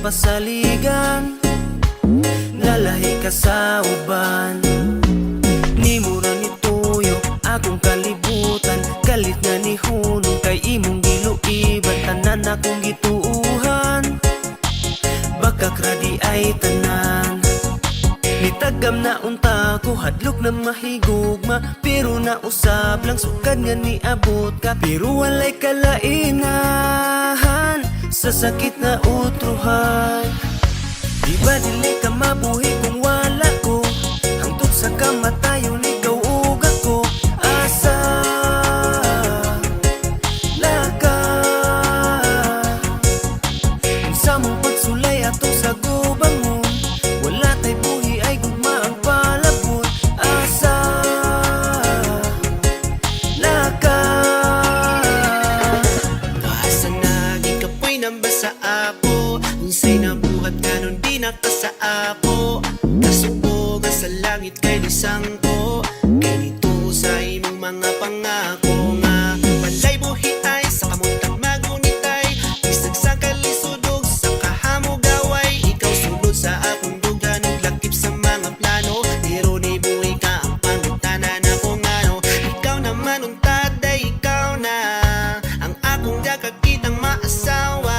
pasaligan, nalahi ka sa uban. Ni mura ni tuyo akong kalibutan, galit nga ni hunong kay imong giluiban. Tanan akong gituuhan, baka kradi ay tanan. Nitagam na unta ko, hadlok na mahigugma, pero nausab lang sukad nga ni abot ka. Pero walay kalainahan sa sakit na utruhan. Di ba dili ka mabuhi kung wala ko, hangtod sa kamatayon ikaw ug ako. Asa laka sa mong pagsulay ato sa gubangon, wala tay buhi ay gugma ang palabot. Asa laka asa naging kapoy namba sa apo, unsay nabuhat kanon di nakasa ako. Kasubog sa langit kay lisang ko, kay nito sa imong mga pangako nga walay buhi ay sa kamuntang magunitay. Bisag sa kalisudog sa kahamugaway, ikaw sulod sa akong dugan ug lakip sa mga plano. Pero ni buhi ka ang pangutanan ako ngano. Ikaw naman untaday, ikaw na ang akong dakakitang maasawa.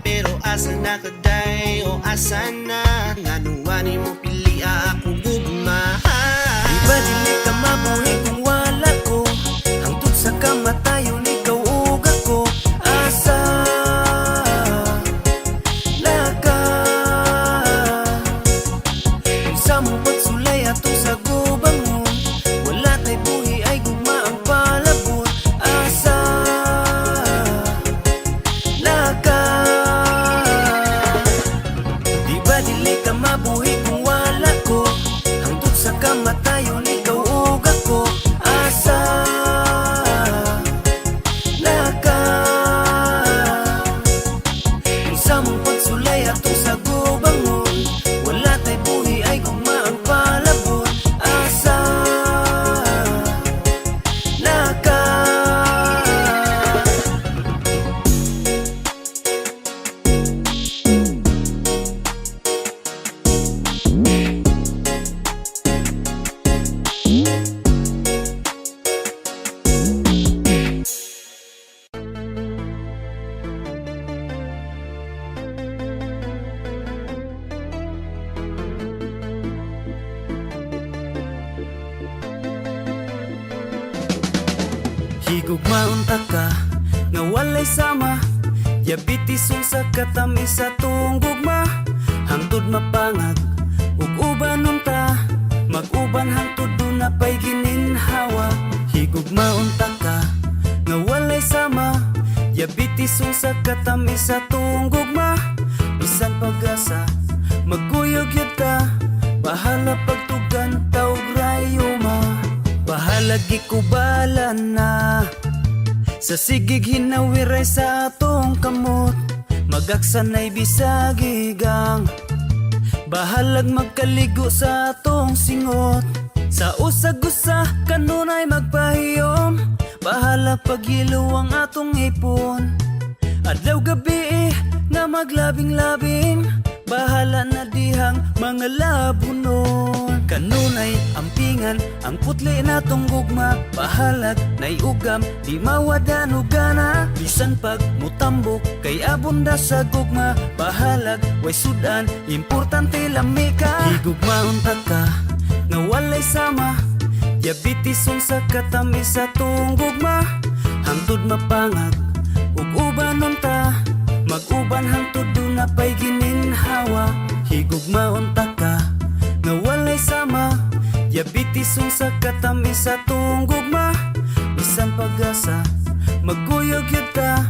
Pero asa na kaday o asa na nganuani mo pili ako gugma. Di ba dili ka mabuhi kung wala ko, hangtod sa kamatayon ikaw ug ako. Asa laka sa mong pagsulay ato sa gubangon, wala tay buhi ay gugma ang palabot. Asa laka di ba dili ka mabuhi kung wala ko, hangtod sa kamatayon ikaw ug ako. Asa laka sa mong pagsulay ato sa gubangon, wala tay buhi ay gugma ang palabot. Asa laka higugmaon ta ka nga walay sama, diabetes sa katamis sa tuong gugma. Hangtod mapangag ug ubanon ta, mag-uban hangtod dun na pa'y gininhawa. Higugmaon ta ka nga walay sama, diabetes sa katamis sa tuong gugma. Bisan pag-asa magkuyog yun ta, bahala pagtugan taog rayuma. Bahala gikubalan na sa sigig hinawiray sa atong kamot, magaksanay bisagigang bahalag magkaligo sa atong singot. Sa usag-usa kanunay magpahiyom, bahala paghilo ang atong ipon. Adlaw gabi nga maglabing-labing, bahala na dihang mga labunon. Kanunay ampingan ang putli natong gugma, bahalag nay ugam di mawadan og gana. Bisan pag mutambok kay abunda sa gugma, bahalag way sudan importante lami ka. Higugmaon ta ka nga walay sama, diabetes sa katamis sa tuong gugma. Hangtod mapangag ug ubanon ta, mag-uban hangtod dun na pa'y gininhawa. Higugmaon ta ka nga walay sama, diabetes sa katamis sa tuong gugma. Bisan pag-asa magkuyog yun ta,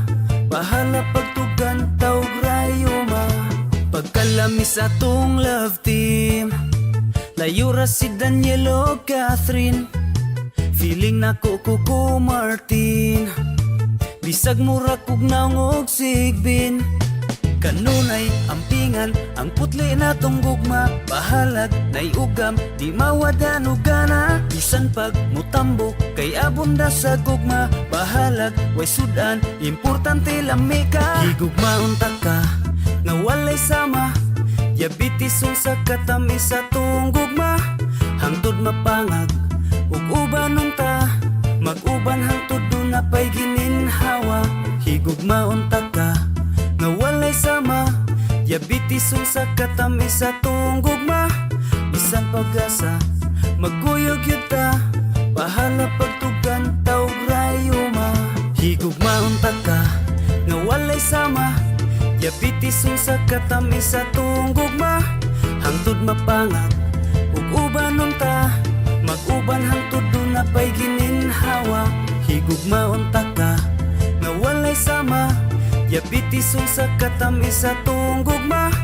bahala pagtugan taog rayuma. Pagkalamis atong love team, layo ra si Daniel o Catherine. Feeling na Kuko Martin, bisag mura kog naong og sigbin. Kanunay ampingan ang putli natong gugma, bahalag nay ugam di mawadan og gana. Bisan pag mutambok kay abunda sa gugma, bahalag way sudan importante lami ka. Higugmaon ta ka nga walay sama. Diabetes unsa katamis sa tunggugma, hangtod mapangag ug uban unta. Mag-uban hangtod do na pay gininhawa. Higugmaon ta ka nga walay sama. Diabetes unsa katamis sa tunggugma, bisan pag-asa magkuyog yun ta. Bahala pagtugan taog rayuma. Higugmaon ta ka nga walay sama. Diabetes unsa katamis sa tunggugma, hangtod mapangag ug uban unta. Mag-uban hangtod do na pay gininhawa. Higugmaon ta ka nga walay sama. Diabetes unsa katamis sa tunggugma,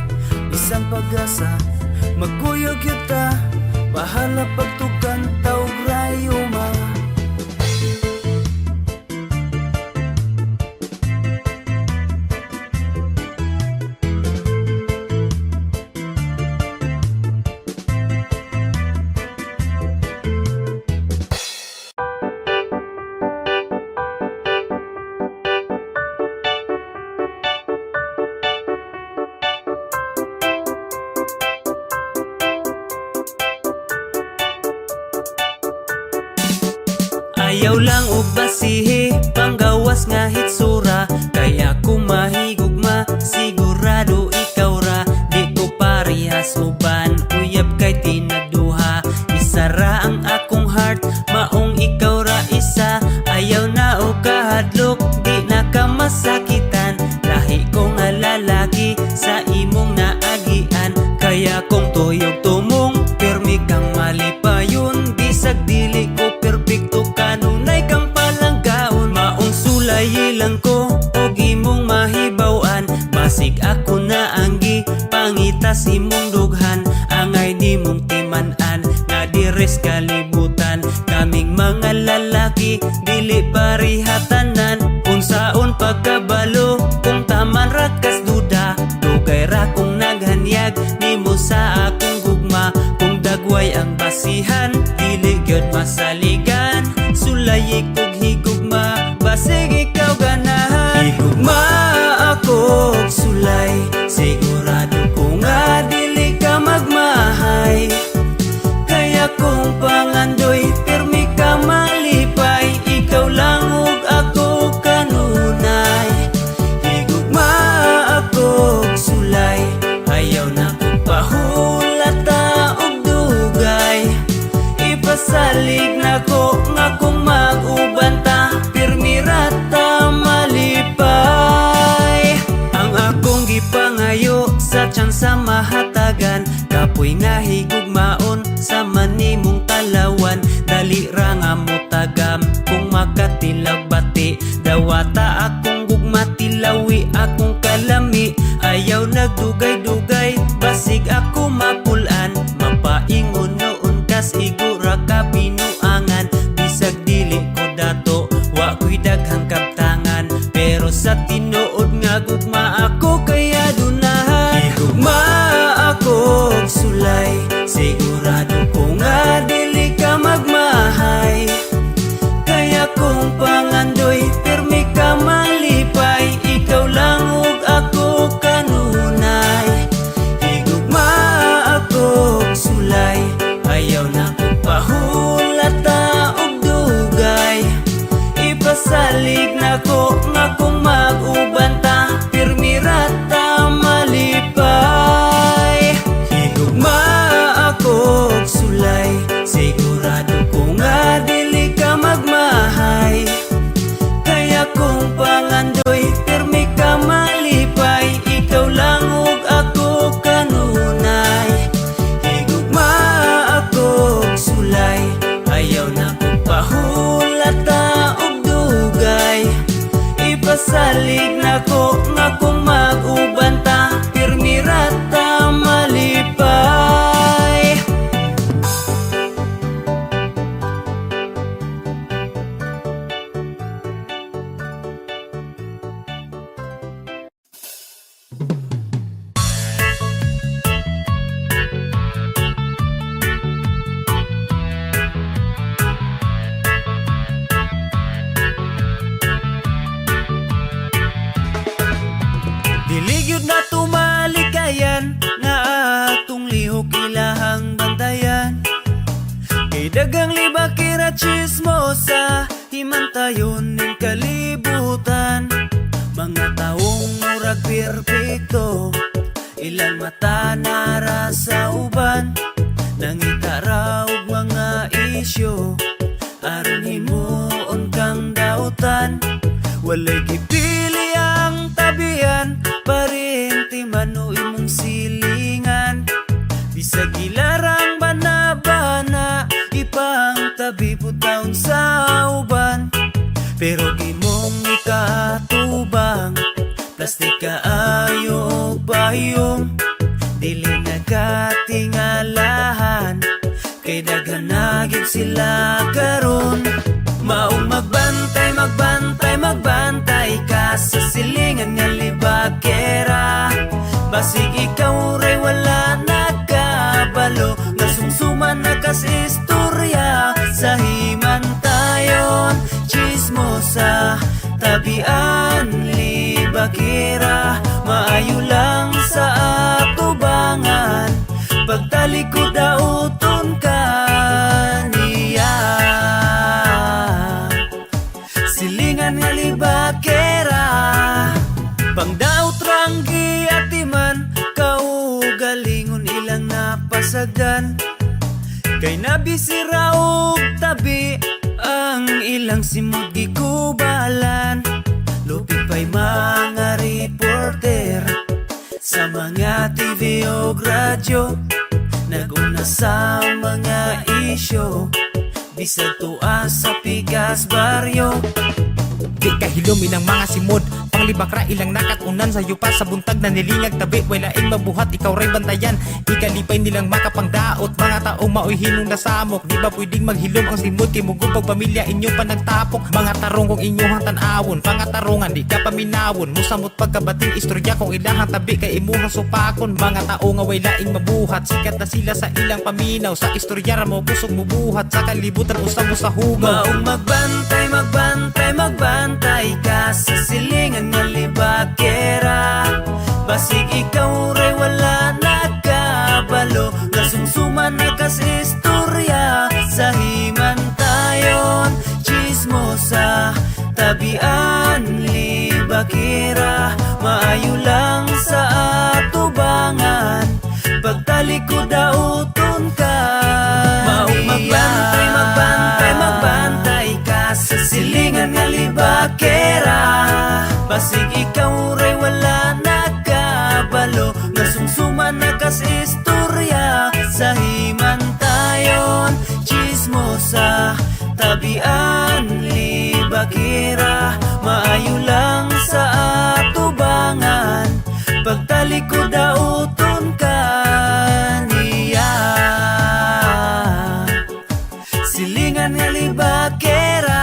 bisan pag-asa magkuyog yun ta. Bahala pagtugan taog rayuma. Ayaw lang og basihe, panggawas nga hitsura. Kaya ko mahigugma, sigurado ikaw ra. Di ko parehas uban, uyab kay tinaduha. Isara ang akong heart, maong ikaw ra isa. Ayaw na og kahadlok, di na ka masakitan. Lahi ko nga lalaki, sa imong naagian. Kaya kung tuyog tumong, pirmi kang malipayon. Bisag dili ko perfecto, kanunay kang palanggaon. Maong sulayilan ko og imong mahibaw-an. Basig ako na anggi, pangitas imong dughan. Angay di mong timan-an, nga dires kalibutan. Kaming mga lalaki, dili parihatanan. Unsaon pagkabalo, kung taman rakas duda. Dugay ra kong naghanyag, nimo sa akong gugma. Kung dagway ang basihan, dili gyud masaligan. Sulayi kog higugma, basig ikaw ganahan. Higugma ako og sulay, sigurado ko nga dili ka magmahay. Kaya kung pangandoy, pirmi ka malipay. Ikaw lang og ako kanunay. Higugma ako og sulay, ayaw na kong pahulata og dugay. Ipasalig na ko nga kung mag-uban ta, pirmi rata malipay. Ang akong gipangayo sa tiyan sa mahatagan, kapoy nga higugmaon sa manimong talawan. Dali ra nga mo tagam kung makatilag bati. Dawata akong gugma, tilawi akong kalami. Ayaw nagdugay-dugay, basig ako mapulan. Mapaingon noon kas igura ka binuangan. Bisag dili ko dato, wa ko'y daghang kabtangan. Pero sa tinuod nga gugma ako kaya dunahan. Higugma ako og sulay, sigurado ko nga dili ka magmahay. Kaya kung pangandoy, pirmi ka malipay. Ikaw lang og ako kanunay. chismosa, himantayon ng kalibutan. Mga taong murag perpekto, ilang mata nara sa uban. Nangita raw mga isyo, aron himuon kang dautan. Walay gipili ang tabian, parenti man o imong silingan. Bisag ilarang bana-bana, ipang tabi po taon sa uban. Pero gimong ikatubang, plastik kaayo o bayong. Dili nagatingalahan, kay daghanagid sila karon. Maong magbantay, magbantay, magbantay ka sa silingan nga libakera. Basig ikaw ray wala nagkabalo, nga sumsuman na kas istorya. Sa himantayon, chismosa, tabian, libakera. Maayo lang sa atubangan, pagtalikod dauton ka niya. Silingan nga libakera, pangdaot ranggi atiman, kaugalingon ilang napasagdan. Kay nabisira og tabi, ang ilang simod gikubalan. Lupit pa'y mga reporter sa mga TV o radyo, naguna sa mga isyo, bisag tuwa sa pigas baryo. Di kahilom ilang mga simod, panglibakra ilang nakatunan sa yupa sa buntag na nilingag tabi. Walaing mabuhat, ikaw ray bantayan, ikalipay nilang makapangdaot. Mga taong maoy hinong nasamok, di ba pwedeng maghilom ang simod? Kay mugupag pamilya inyo pa nagtapok. Mga tarong kung inyong tanawon, pangatarungan di ka paminawon. Musamot pagkabating istorya kung ilahang tabi kay imuhang supakon. Mga tao nga way laing mabuhat, sikat na sila sa ilang paminaw. Sa istorya ra mo pusog mubuhat, sa kalibutan usam mo sa hugaw. Maong magbantay, magbantay, magbantay ka sa silingan nga libakera. Basig ikaw ray wala nagkabalo, nga sumsuman na kas istorya. Sa himantayon, chismosa, tabian, libakera. Maayo lang sa atubangan, pagtalikod dauton ka. Maong magbantay, magbantay, magbantay ka sa silingan nga libakera. Basig ikaw ray wala nagkabalo, nga sumsuman na kas istorya. Sa himantayon, chismosa, tabian, libakera. Maayo lang sa atubangan, pagtalikod dauton ka niya. Silingan nga libakera.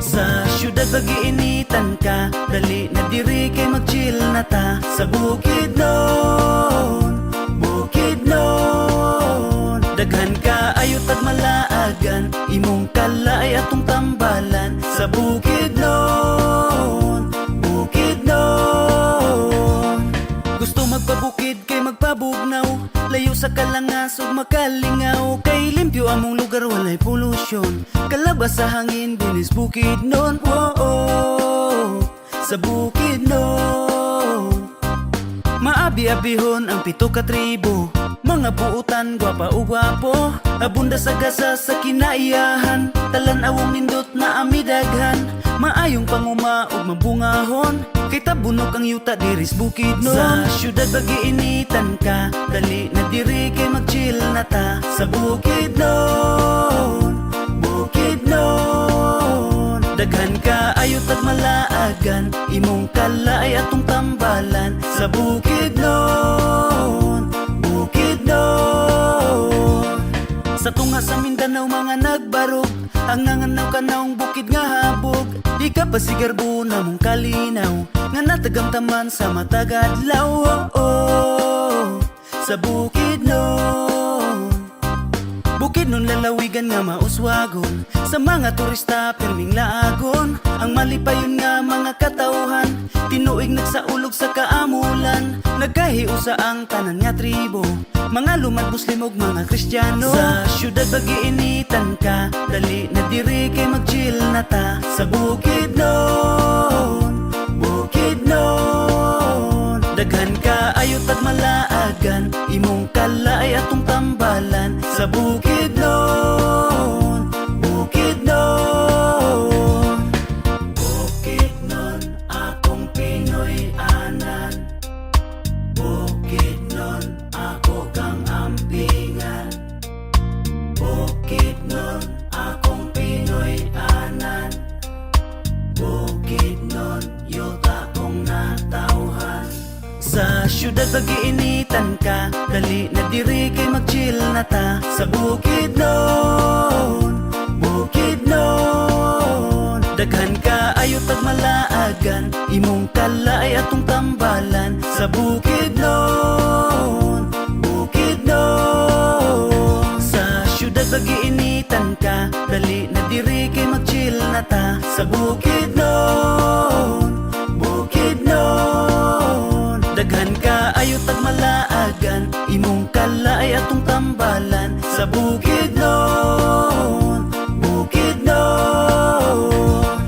Sa syudad pag-iinitan ka, dali na diri kay mag-chill na ta. Sa bukid nun, bukid nun, daghan ka ayot at malaagan, imong kalay atong tambalan. Sa bukid nun, bukid nun, gusto magpabukid kay magpabugnaw, layo sa kalangasog makalingaw. Kay limpyo among lugar walay polusyon, kalabas sa hangin binis bukid nun. Sa bukid nun, maabi-abihon ang 7 ka tribo, mga buutan gwapa o gwapo. Abunda sa gasa sa kinaiyahan, talan-awong nindot na amidaghan. Maayong panguma ug mabungahon, kay tabunok ang yuta diris bukid nun. Sa syudad pag-iinitan ka, dali na diri kay mag-chill na ta. Sa bukid nun, bukid nun, daghan ka ayot at malaagan, imong kalay atong tambalan. Sa bukid nun, bukid nun, sa tunga sa Mindanao mga nagbarog, ang nanganaw kanawng bukid nga habog. Di ka pa sigarbo na mong kalinaw, nga natagamtaman sa matagadlaw. sa bukid nun. Bukid nun lalawigan nga mauswagon, sa mga turista pirming laagon. Ang malipayon nga mga katauhan, tinuig nagsaulog sa kaamulan. Nagkahiusa ang tanan nga tribo, mga lumad Muslim ug mga Kristiyano. Sa syudad bagiinitan ka, dali na diri kay mag-chill na ta sa bukid nun, bukid nun. Daghan ka ayot at malaagan, imong kalaay atong tambalan sa bukid nun, bukid nun. Bukid nun, akong Pinoy anan. Bukid nun, ako kang ampingan. Bukid nun, akong Pinoy anan. Bukid nun, yuta kong natauhan. Sa syudad bagiinitan ka, dali na diri kay mag-chill na ta sa bukid nun, bukid nun. Daghan ka ayot at malaagan, imong kalaay atong tambalan sa bukid nun, bukid nun. Sa syudad bagiinitan ka, dali na diri kay mag-chill na ta sa bukid nun, bukid nun. Daghan ka ayot at malaagan, imong kalaay atong tambalan sa bukid nun, bukid nun.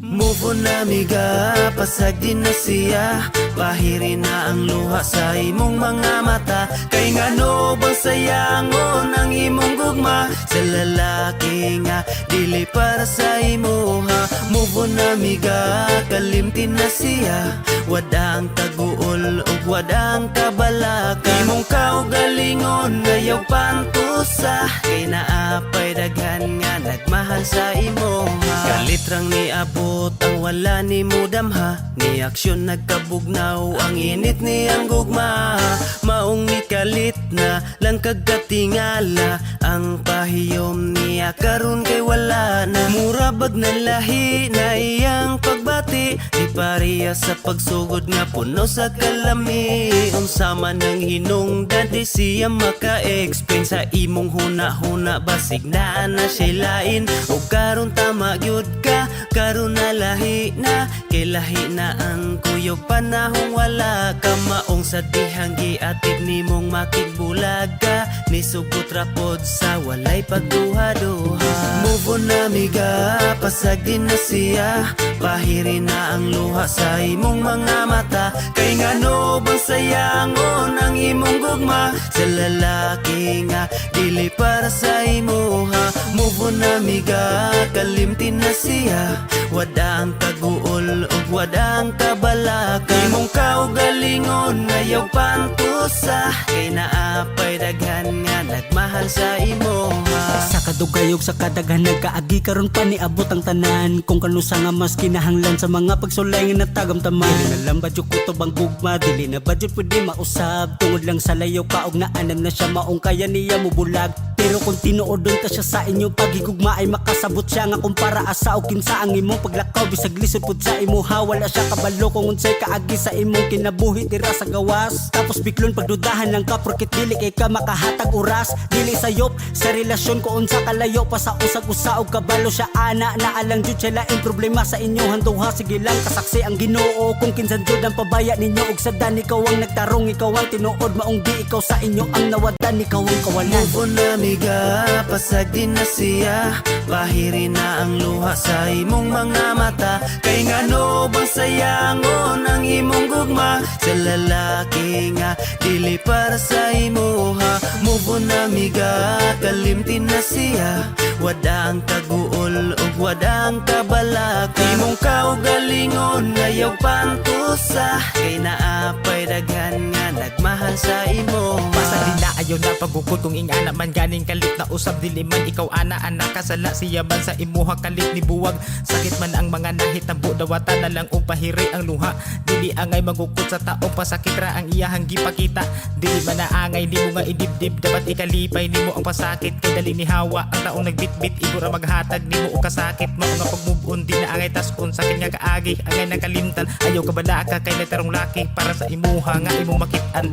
Move on amiga, pasag din na siya. Bahiri na ang luha sa imong mga mata. Kay ngano bang sayangon ang imong gugma sa lalaki nga dili para sa imo ha. Move on amiga, kalimtin na siya. Wadang taguol ug wadang kabalaka. Imong kaugalingon ngayaw pantusa, kay naapay daghan nga nagmahal sa imo ha. Kalitrang niabot ang wala ni mo damha, ni aksyon nagkabugnaw ang init ni ang gugma. Maong ni kalit na lang kagatingala, ang pahiyom niya karon kay wala na. Murabag na lahi na iyang pagbati, di pareha sa pagsugod nga puno sa kalami. Unsama ng hinungdan di siya maka-explain sa imong huna-huna, basig na siya lain. O karon tama gyud ka, karon na lahi na, kay lahi na ang kuyog panahong wala ka. Maong sa dihang giatid nimong makigbulaga, nisugot rapod sa walay pagduha-duha. Move on amiga, pasag din na siya. Bahiri na ang luha sa imong mga mata. Kay ngano bang sayangon ang imong gugma sa lalaki nga dili para sa imo ha. Move on amiga, kalimtin na siya. Wadang taguol ug wadang kabalaka. Imong kaugalingon ngayaw pantusa, kay naapay daghan nga nagmahal sa imo ha. Sa kadugayog sa kadaghan nagkaagi karon pa ni abot ang tanan, kung kanusa nga mas kinahanglan sa mga pagsulay nga natagamtaman. Dili na lang badyo kutob ang gugma, dili na badyo pwede mausab. Tungod lang sa layo kaog na anam na siya, maong kaya niya mubulag. Pero kung tinuodon ka siya sa inyong paghigugma, ay makasabot siya nga kumpara asa o kinsa ang imong paglakaw. Bisag lisod pud sa imo ha, wala siya kabalo kung unsay kaagi sa imong kinabuhi dira sa gawas. Tapos biklon pagdudahan lang ka porket dili kay ka makahatag oras. Dili sayop sa relasyon kung unsa kalayo pa sa usag-usa og kabalo siya ana na alang jud siya laing problema sa inyo handuha. Sige lang kasaksi ang Ginoo kung kinsan jud ang pabaya ninyo og sadan. Ikaw ang nagtarong, ikaw ang tinuod, maong di ikaw sa inyo ang nawadan, ikaw ang kawalan. Move on amiga, pasag din na siya. Bahiri na ang luha sa imong mga mata. Kay ngano bang sayangon ang imong gugma sa lalaki nga dili para sa imo ha. Move on amiga, kalimtin na siya. Wadang taguol ug wadang kabalaka. Imong kaugalingon ngayaw pantusa, kay naapay daghan nga nagmahal sa imo. Basta di na ayaw na pagukod kung ingana man ganing kalit na usab dili man ikaw ana anak kasala siya man sa imuha kalit ni buwag sakit man ang mga nahitabo dawatan na lang og pahiri ang luha dili angay magukod sa tao pasakit ra ang iyahang gipakita dili man naangay nimo nga idibdib dapat ikalipay nimo ang pasakit kay dali ni hawa ang taong nagbitbit igo ra maghatag nimo og kasakit mao nga pag-move on di na angay taskon sakit nga kaagi angay nakalimtan ayaw ka bala ka kay natarong laki para sa imuha nga imong makit-an.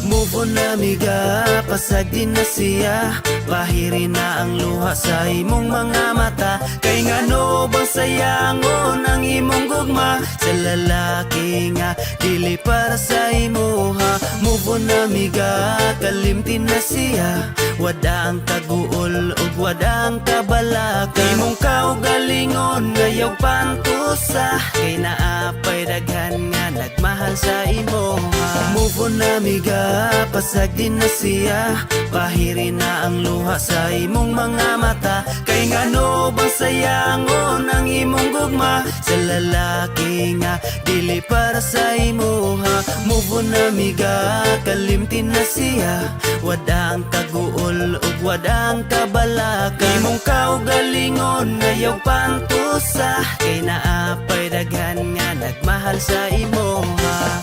Move on na miga, pasag din na siya. Bahiri na ang luha sa imong mga mata. Kay ngano bang sayangon ang imong gugma sa lalaki nga dili para sa imuha. Move on na miga, kalimtin na siya. Wada ang kaguol ug wada ang kabalaka. Imong kaugalingon ngayaw pantusa. Kay naapay daghan nga nagmahal sa imuha. Move on na miga, pasag din na siya. Bahiri na ang luha sa imong mga mata. Kay ngano bang sayangon ang imong gugma sa lalaki nga dili para sa imuha. Move on na miga, kalimtin na siya. Wada ang kaguol ug wada ang kabalaka. Imong kaugalingon ngayaw pantusa. Kay naapay daghan nga nagmahal sa imuha.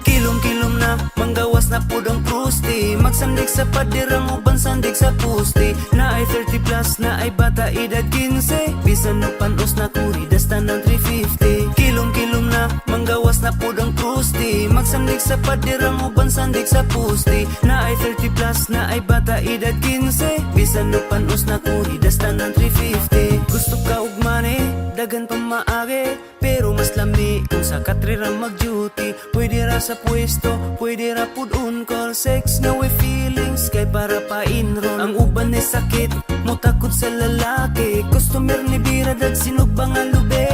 Kilom-kilom na, manggawas na pudong prusti. Magsandig sa padirang uban sandig sa pusti. Na ay 30 plus, na ay bata edad 15. Bisan no panos na kuri, dasta ng 350. Kilom-kilom na, manggawas na pudong prusti. Magsandig sa padirang uban sandig sa pusti. Na ay 30 plus, na ay bata edad 15. Bisan no panos na kuri, dasta ng 350. Gusto ka ug money, dagan pa maagi. Pero mas lami kung sa katrira mag-duty. Pwede ra sa pwesto, pwede ra pud on call. Sex na way feelings, kay para pa inron. Ang uban ay sakit, mo takot sa lalaki. Customer ni bira dag sinog ba nga lube.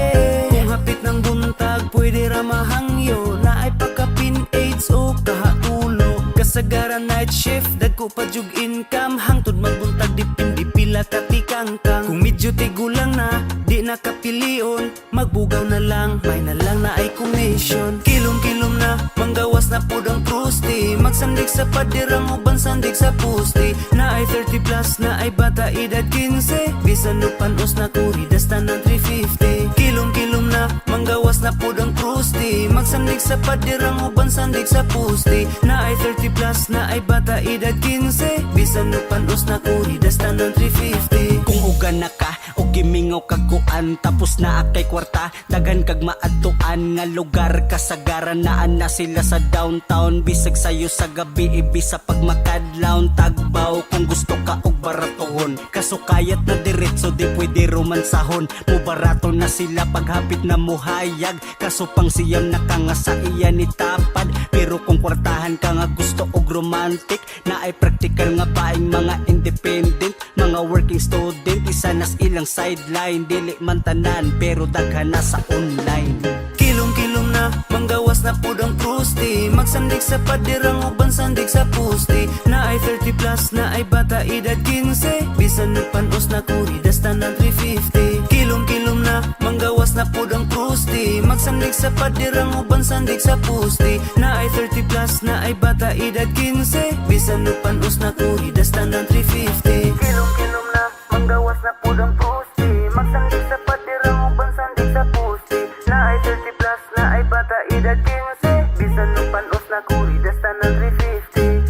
Kung hapit ng buntag, pwede ra mahangyo. Na ay pagkapin AIDS o kahatulog. Kasagaran night shift, dagko pa jug income. Hangtod magbuntag dipindi pila katikangkang. Kung medyo tigulang na, di nakapilion. Magbugaw na lang, may na lang na ay commission. Kilom-kilom na, manggawas na pudang prusti. Magsandig sa padirang uban sandig sa pusti. Na ay 30 plus, na ay bata edad 15. Bisan no panos na kuri, dasta ng 350. Kilom-kilom na, manggawas na pudang prusti. Magsandig sa padirang uban sandig sa pusti. Na ay 30 plus, na ay bata edad 15. Bisan no panos na kuri, dasta ng 350. Kung uga na ka o gimingaw kaguan, tapos na akay kwarta, daghan kag maadtuan nga lugar. Kasagaran naan na sila sa downtown. Bisag sayo sa gabi, ibisa pag makadlawn. Tagbaw kung gusto ka og baratohon. Kasukayat na diretso, di pwede romansahon. Mubarato na sila paghapit na muhayag. Kaso pang siyam na ka nga sa iya ni tapad. Pero kung kwartahan ka nga gusto og romantic, na ay practical nga paing mga independent, mga working student. Isa nas ilang sideline, dili man tanan pero daghan na sa online. Kilom-kilom na, manggawas na pudang prusti. Magsandig sa padirang uban sandig sa pusti. Na ay 30 plus, na ay bata edad 15. Bisan no panos na kuri, dasta ng 350. Kilom-kilom na, manggawas na pudang prusti. Magsandig sa padirang uban sandig sa pusti. Na ay 30 plus, na ay bata edad 15. Bisan no panos na kuri, dasta ng 350. Kilom-kilom na, manggawas na pudang prusti. Magsandig sa padirang uban sandig sa pusti. Na ay 30 plus, na ay bata edad 15. Bisan no panos na kuri, dasta ng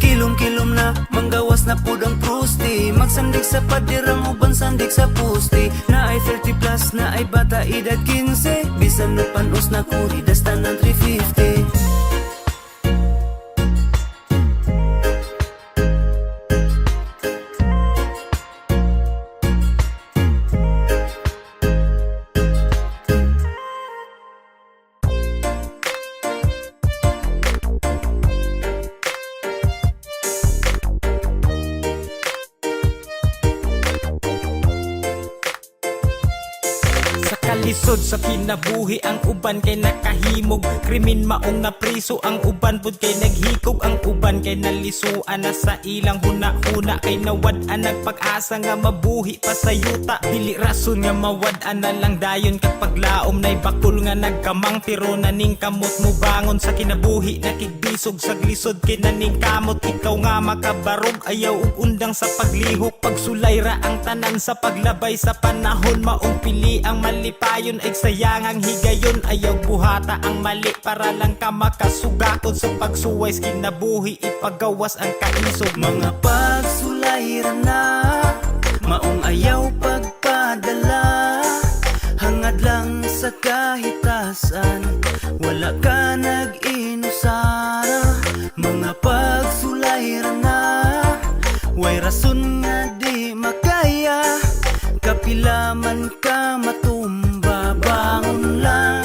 350. Kilom-kilom na, manggawas na pudang prusti. Magsandig sa padirang uban sandig sa pusti. Na ay 30 plus, na ay bata edad 15. Bisan no panos na kuri, dasta ng 350. Lisod sa kinabuhi ang uban kay nakahimog. Krimen maong napriso ang uban pud kay naghikog. Ang uban kay nalisuan na sa ilang huna-huna. Kay nawad-an nagpag-asa nga mabuhi pa sa yuta. Dili rason nga mawad-an na lang dayon kapag laom nay bakul nga nagkamang. Pero naning kamot mo bangon sa kinabuhi. Nakigbisog sa glisod kay naning kamot. Ikaw nga makabarog ayaw ug undang sa paglihok. Pagsulay ra ang tanan sa paglabay sa panahon. Maong pili ang malipayon ay sayang ang higayon. Ayaw buhata ang mali para lang ka makasugakod. Sa pagsuway sa kinabuhi ipagawas ang kaisog. Mga pagsulayran na maong ayaw pagpadala. Hangad lang sa kahitasan, wala ka nag-inusara. Mga pagsulayran na way rason nga di makaya. Kapilaman ka matumba, bangon lang,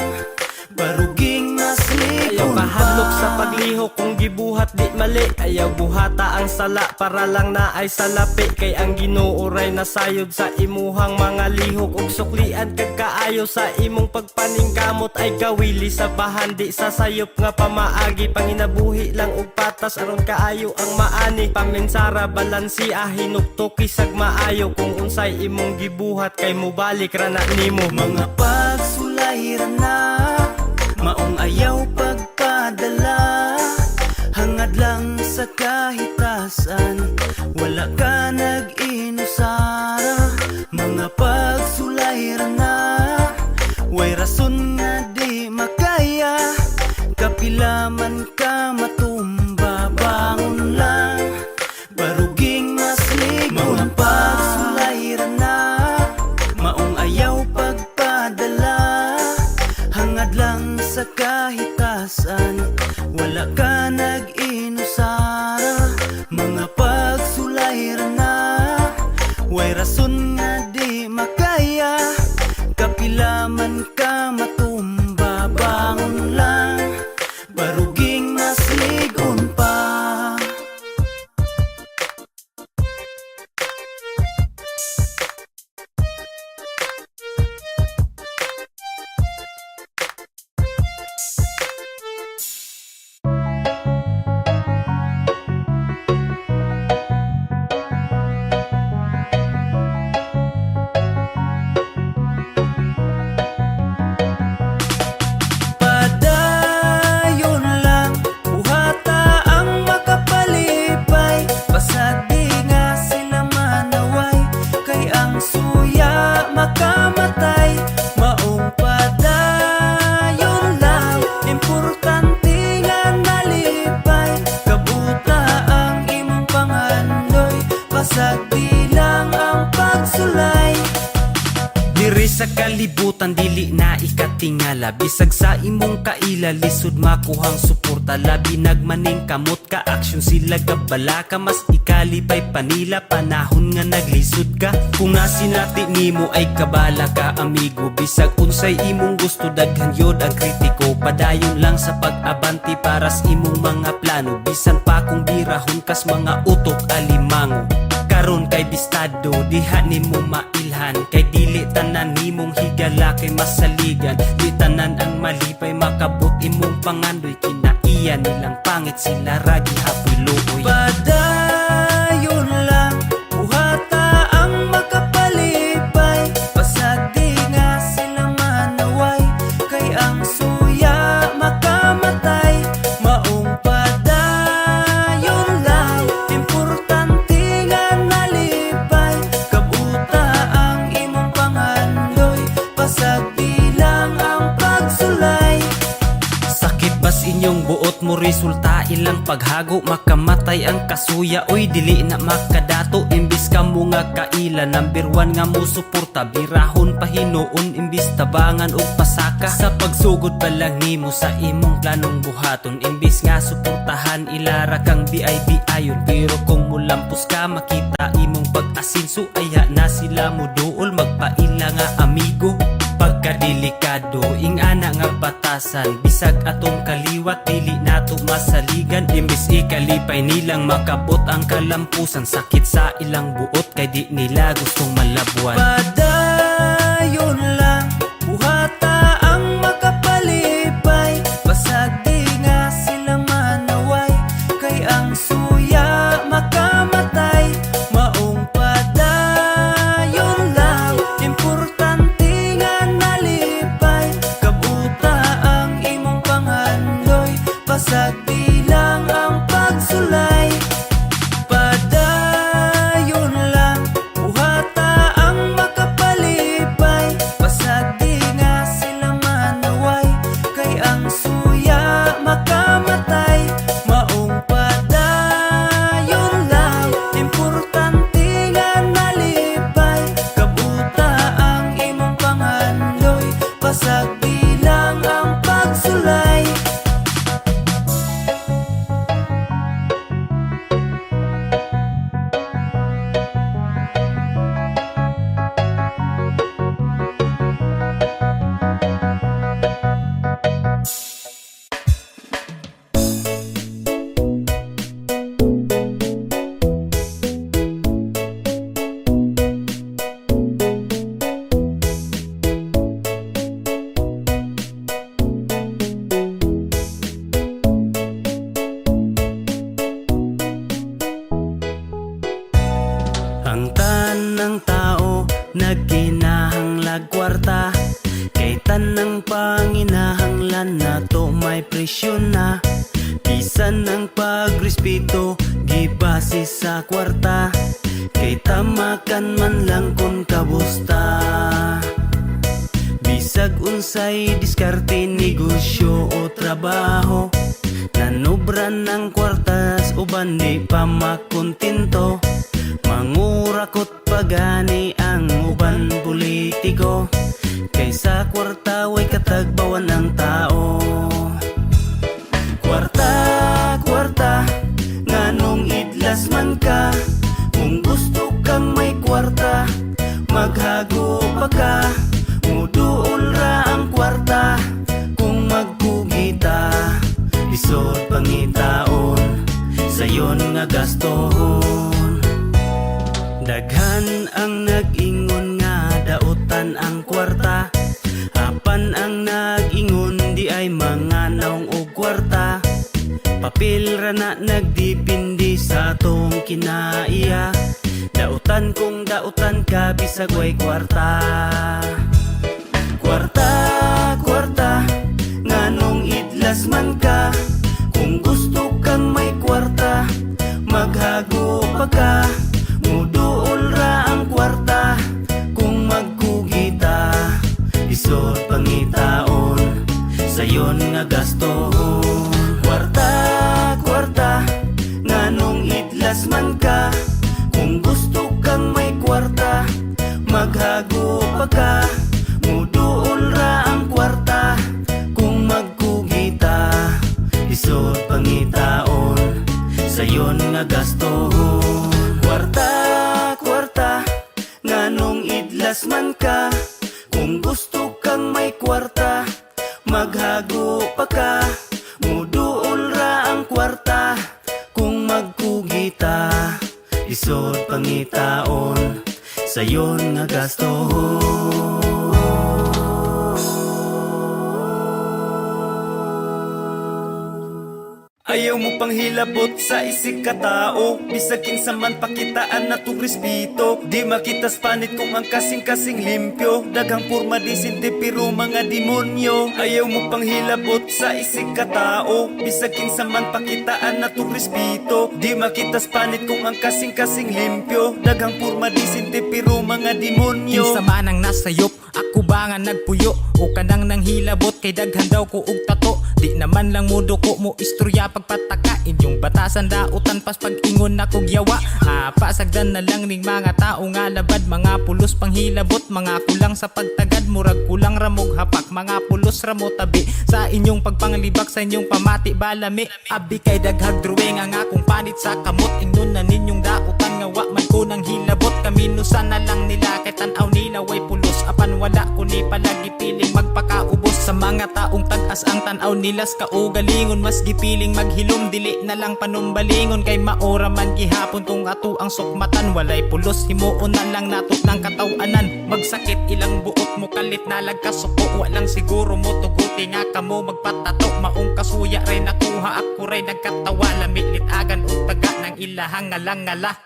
baruging Ayaw maslikon kahadlok sa pa. paglihok kung gibuhat di mali. Ayaw buhata ang sala para lang na ay salapi. Kay ang Ginoo ray nasayod sa imuhang mga lihok. Ug suklian kag kaayo sa imong pagpaningkamot. Ay kawili sa bahan di sa sayop nga pamaagi. Panginabuhi lang og patas aron kaayo ang maani. Paminsara balansi hinuktok isag maayo. Kung unsay imong gibuhat kay mubalik ra na nimo. Mga pagsulayran na maong ayaw pagpadala. Hangad lang sa kahitasan, wala ka nag-inusara. Mga pagsulayran na way rason nga di makaya. Kapilaman ka matumba, bangon lang, baruging maslikon. Mga pagsulayran na maong ayaw pagpadala. Hangad lang sa kahitasan, wala ka nag-inusara. Mga pagsulayran na way rason nga di makaya. Kapilaman ka matumba, bangon lang, baruging masligon pa. Padayon lang, buhata ang makapalipay. Basta di nga sila manaway, kay ang suya makamatay. Maong padayon lang, importante nga nalipay. Kabuta ang imong pangandoy, pasag di lang ang pagsulay. Diri sa kalibutan dili na ikatingala. Bisag sa imong kaila lisod makuhang suporta. Labi nagmaning kamot ka aksyon sila gabala ka. Mas ikalipay panila panahon nga naglisod ka. Kung nasinati nimo ay kabala ka amigo. Bisag unsay imong gusto daghan yod ang kritiko. Padayon lang sa pag-abanti para sa imong mga plano. Bisan pa kung birahon kas mga utok alimango. Karon kay bistado diha nimo mailhan. Kay dili tanan nimong higala kay masaligan. Di tanan ang malipay makabot imong pangandoy. Kinaiya nilang pangit sila ragi hapoy luoy. Padayon lang, buhata ang makapalipay. Pasag di nga sila manaway, kay ang suya makamatay. Maong padayon lang, importante nga nalipay. Kabuta ang imong pangandoy, pasag di lang ang pagsulay. Sakit bas inyong buot mo resulta ilang paghago. Makamatay ang kasuya oy dili na makadato. Imbis ka mo nga kaila number 1 nga mo suporta. Birahon pa hinuon imbis tabangan og pasaka. Sa pagsugod pa lang nimo sa imong planong buhaton. Imbis nga suportahan ilara kang BID ayon. Pero kung mulampos ka makita imong pag-asinso. Aya na sila mo duol magpaila nga amigo. Pagkadelikado, ingana nga batasan. Bisag atong kaliwat, dili nato masaligan. Imbis ikalipay nilang makabot ang kalampusan. Sakit sa ilang buot, kay di nila gustong malabuan. Padayon lang, buhat nagkinahanglag kwarta. Kay tanang panginahanglan na to may presyo na. Bisan ang pagrespeto gibase sa kwarta. Kay tamakan man lang kung kabusta. Bisag unsay diskarte, negosyo o trabaho, nanubran ng kwartas uban di pa makontento. Mangurakot pagani ang uban politiko. Kaysa kwarta way katagbawan ng tao. Kwarta, kwarta, nganong idlas man ka. Kung gusto kang may kwarta, maghago pa ka. Muduol ra ang kwarta. Kung magkugita, isod pangitaon, sayon nga gastohon. Daghan ang nag-ingon nga dautan ang kwarta. Apan ang nag-ingon di ay mga naong og kwarta. Papel ra na nagdipindi sa atong kinaiya. Dautan kung dautan ka bisag way kwarta. Kwarta, kwarta, nganong idlas man ka. Kung gusto kang may kwarta, maghago pa ka. Muduol ra ang kwarta. Kung magkugita, isod pangitaon, sayon nga gastohon. Kwarta, kwarta, nganong idlas man ka. Kung gusto kang may kwarta, maghago pa ka. Muduol ra ang kwarta. Kung magkugita, isod pangitaon, sayon nga gastohon. Kwarta, kwarta, nganong idlas man ka. Kung gusto kang may kwarta, maghago pa ka. Muduol ra ang kwarta. Kung magkugita, isod pangitaon, sayon nga gastohon. Ayaw mo pang hilabot sa isig katao. Bisag kinsa man pakitaan na to respeto. Di makitas panit kung ang kasing-kasing limpyo. Daghang porma disinte pero mga demonyo. Ayaw mo pang hilabot sa isig katao. Bisag kinsa man pakitaan na to respeto. Di makitas panit kung ang kasing-kasing limpyo. Daghang porma disinte pero mga demonyo. Kinsa man ang nasayop, ako ba nga nagpuyo? O kanang nang hilabot kay daghan daw ko og tato. Di naman lang mudo ko mo istorya pagpataka. Inyong batasan dautan pas pag-ingon ako gyawa. Pasagdan na lang ning mga tao nga labad. Mga pulos panghilabot, mga kulang sa pagtagad. Murag kulang ramog hapak, mga pulos ramo tabi. Sa inyong pagpanglibak, sa inyong pamati balami. Abi kay daghag drawing ang akong panit sa kamot. Ingon na ninyong dautan nga wa man ko nang hilabot. Kaminusan na lang nila kay tan-aw nila way pulos. Apan wala ko ni palagi piling magpakaubos. Sa mga taong tag-as ang tan-aw nilas kaugalingon. Mas gipiling maghilom, dili na lang panumbalingon. Kay maora man gihapon kung ato ang sukmatan. Walay pulos, himuon na lang natot ng katawanan. Magsakit ilang buot mo kalit na lagkasuko. Walang siguro mo tuguti nga kamo magpatato. Maong kasuya ray nakuha, ako ray nagkatawa. Lamilit agan o taga ng ilahang ngalang-ngala.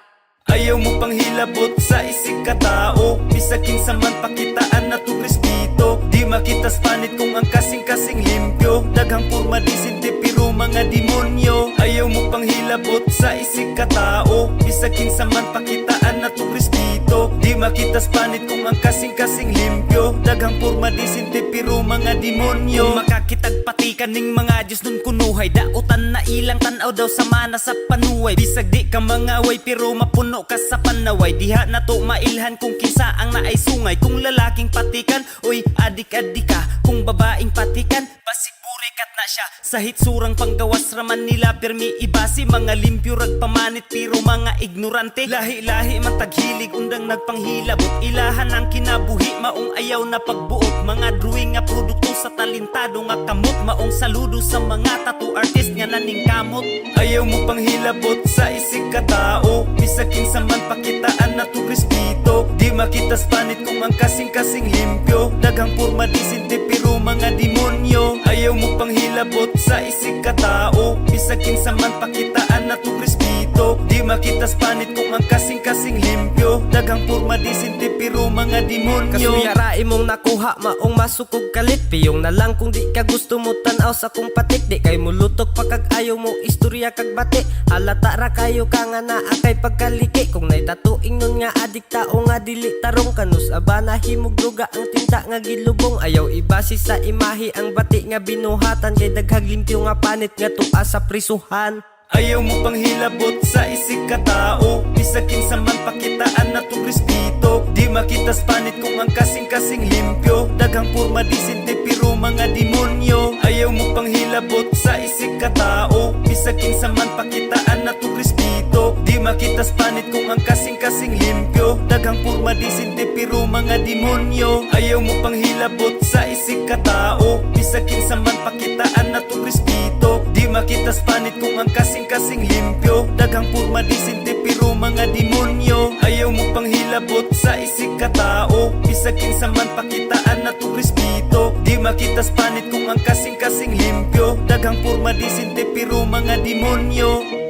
Ayaw mo pang hilabot sa isig katao. Bisag kinsa man pakitaan na to respeto. Di makitas panit kung ang kasing-kasing limpyo. Daghang porma disinte pero mga demonyo. Ayaw mo pang hilabot sa isig katao. Bisag kinsa man pakitaan na to respeto. Di makitas panit kung ang kasing-kasing limpyo. Daghang porma disinte pero mga demonyo. Makakitag patikan ning mga Diyos nun kunuhay. Dautan na ilang tanaw daw sa mana sa panuway. Bisag di ka mangaway pero mapuno ka sa panaway. Diha na to mailhan kung kinsa ang naay sungay. Kung lalaking patikan, uy adik-adik ka. Kung babaeng patikan, basig burikat na siya. Sa hitsurang panggawas raman nila permi ibasi. Mga limpyo rag pamanit pero mga ignorante. Lahi-lahi man taghilig undang nagpanghilabot. Ilahan ang kinabuhi maong ayaw na pagbuot. Mga drawing nga produkto sa talentado nga kamot. Maong saludo sa mga tattoo artist nga naningkamot. Ayaw mo pang hilabot sa isig katao. Bisag kinsa man pakitaan na to respeto. Di makitas panit kung ang kasing-kasing limpyo. Daghang porma disinte pero mga demonyo. Ayaw mo pang hilabot panghilabot sa isig ka tao. Bisag kinsa man pakitaan na tong respeto. Di makitas panit kung ang kasing-kasing limpyo. Daghang porma di sinti pero mga demonyo. Kasuyara imong nakuha maong masukog kalit. Piyong na lang kung di ka gusto mo tanaw sa kong patik. Di kay mulutok pa kag ayaw mo istorya kag bati. Halata ra kayo ka nga naa kay pagkaliki. Kung naitatuing nun nga adik tao nga dili tarong. Kanus abana himog duga ang tinta nga gilubong. Ayaw ibasi sa imahe ang bati nga binuhatan. Kay daghag limpyo nga panit nga tuwa sa prisuhan. Ayaw mo pang hilabot sa isig ka tao. Bisag kinsa man pakitaan na tong respeto. Di makitas panit kung ang kasing-kasing limpyo. Daghang porma di sinti pero mga demonyo. Ayaw mo pang hilabot sa isig ka tao. Bisag kinsa man pakitaan na tong respeto. Di makitas panit kung ang kasing-kasing limpyo. Daghang porma di sinti pero mga demonyo. Ayaw mo pang hilabot sa isig ka tao. Bisag kinsa man pakitaan na tong respeto. Di makitas panit kung ang kasing-kasing limpyo. Daghang porma di sinti pero mga demonyo. Ayaw mo pang hilabot sa isig ka tao. Bisag kinsa man pakitaan na tong respeto. Di makitas panit kung ang kasing-kasing limpyo. Daghang porma di sinti pero mga demonyo.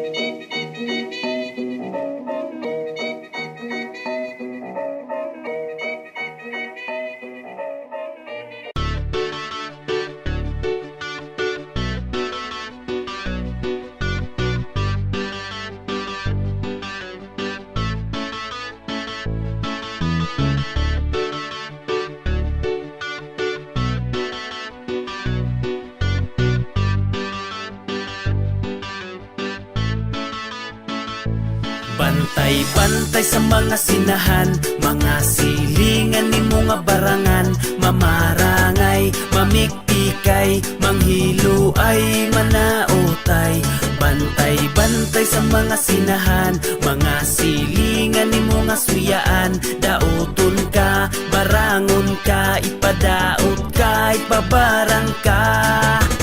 Bantay-bantay sa mga sinahan, mga silingan ni mga barangan. Mamarangay, mamikpikay, manghilo ay manaotay. Bantay-bantay sa mga sinahan, mga silingan ni mga suyaan. Daoton ka, barangon ka, ipadaot ka, ipabarang ka.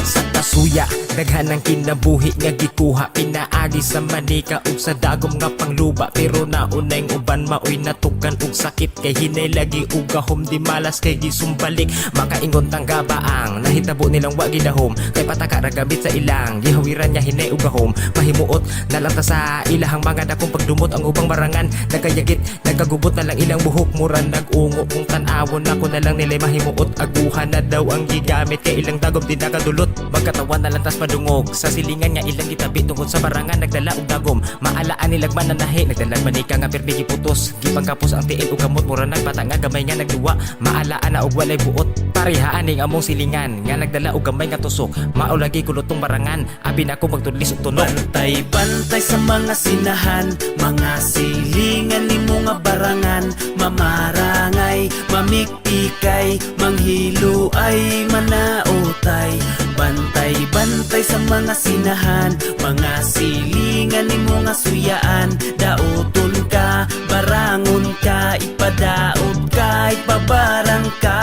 Sa kasuya, daghan ang kinabuhi nga gikuha. Pinaagi sa manika ug sa dagom nga pangluba. Pero naunay ng uban maoy natukan ug sakit. Kay hinay lagi ug gahom di malas kay gisumbalik. Makaingon tang gabaang nahitabo nilang wa gidahom. Kay pataka ra gabit sa ilang gihawiran nya hinay ug gahom. Mahimuot na lang ta sa ilahang mga dakong pagdumot ang ubang barangan. Nagayagit, nagkagubot na lang ilang buhok. Muran nag-ungo kung tanawon ako na lang nilay mahimuot. Aguhan na daw ang gigamit kay ilang dagom di nakadulot. Magkatawan na lang tas madungog sa silingan nga ilang gitabi tungkol sa barangan. Nagdala og dagom, maalaan nilag mananahi. Nagdalag manika nga permi giputos. Gipangkapos ang tiil ug gamot. Mura nagpata nga gamay nga nagduwa. Maalaan na og walay buot. Parihaan ning among silingan nga nagdala og gamay nga tusok. Mao lagi kulotong barangan. Abi na ako magtudlis og tunok. Bantay-bantay sa mga sinahan, mga silingan ni mga barangan. Mamarangay, mamikpikay, manghilo ay manaotay. Bantay-bantay sa mga sinahan, mga silingan ni mga suyaan. Daoton ka, barangon ka, ipadaot ka, ipabarang ka.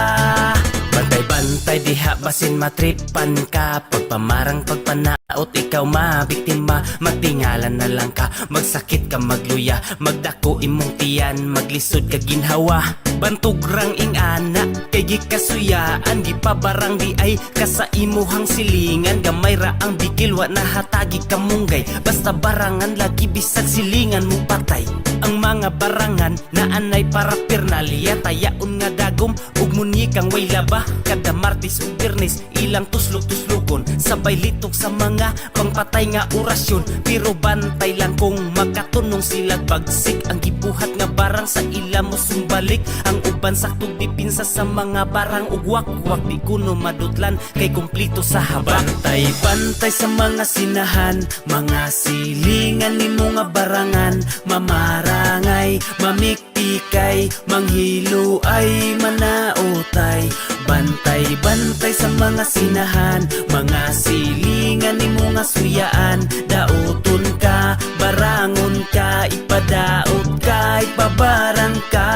Bantay-bantay diha basin matripan ka. Pagpamarang pagpanaot ikaw mabiktima. Magtingalan na lang ka, magsakit ka magluya. Magdako imong tiyan, maglisod ka ginhawa. Bantog rang ing ana, kay gikasuyaan. Di pa barang di ay kasa imuhang silingan. Gamay ra ang bigil, wa nahatagi ka munggay. Basta barangan lagi bisag silingan mo patay. Ang mga barangan na anay para pernalya. Tayaon nga dagom, ug munikang way laba. Kada Martes ug Biyernes, ilang tuslok-tuslogon. Sabay litok sa mga pangpatay nga orasyon. Pero bantay lang kung makatunong sila bagsik. Ang gibuhat nga barang sa ila mo sumbalik. Ang uban saktog dipinsa sa mga barang ug wak-wak. Di kuno madutlan kay kumplito sa habak. Bantay-bantay sa mga sinahan, mga silingan ni mga barangan. Mamarangay, mamikpikay, manghilo ay manaotay. Bantay-bantay sa mga sinahan, mga silingan ni mga suyaan. Daoton ka, barangon ka, ipadaot ka, ipabarang ka.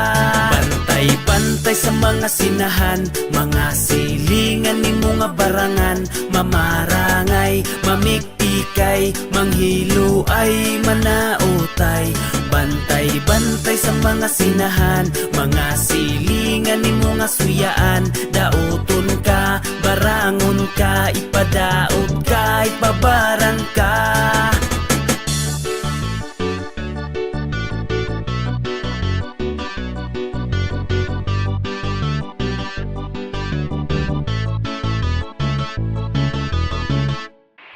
Bantay-bantay sa mga sinahan, mga silingan ni mga barangan. Mamarangay, mamikpikay, manghilo ay manaotay. Bantay-bantay sa mga sinahan, mga silingan ni mga suyaan. Daoton ka, barangon Ipakuan ka, ipadaot ka, ipabaran ka.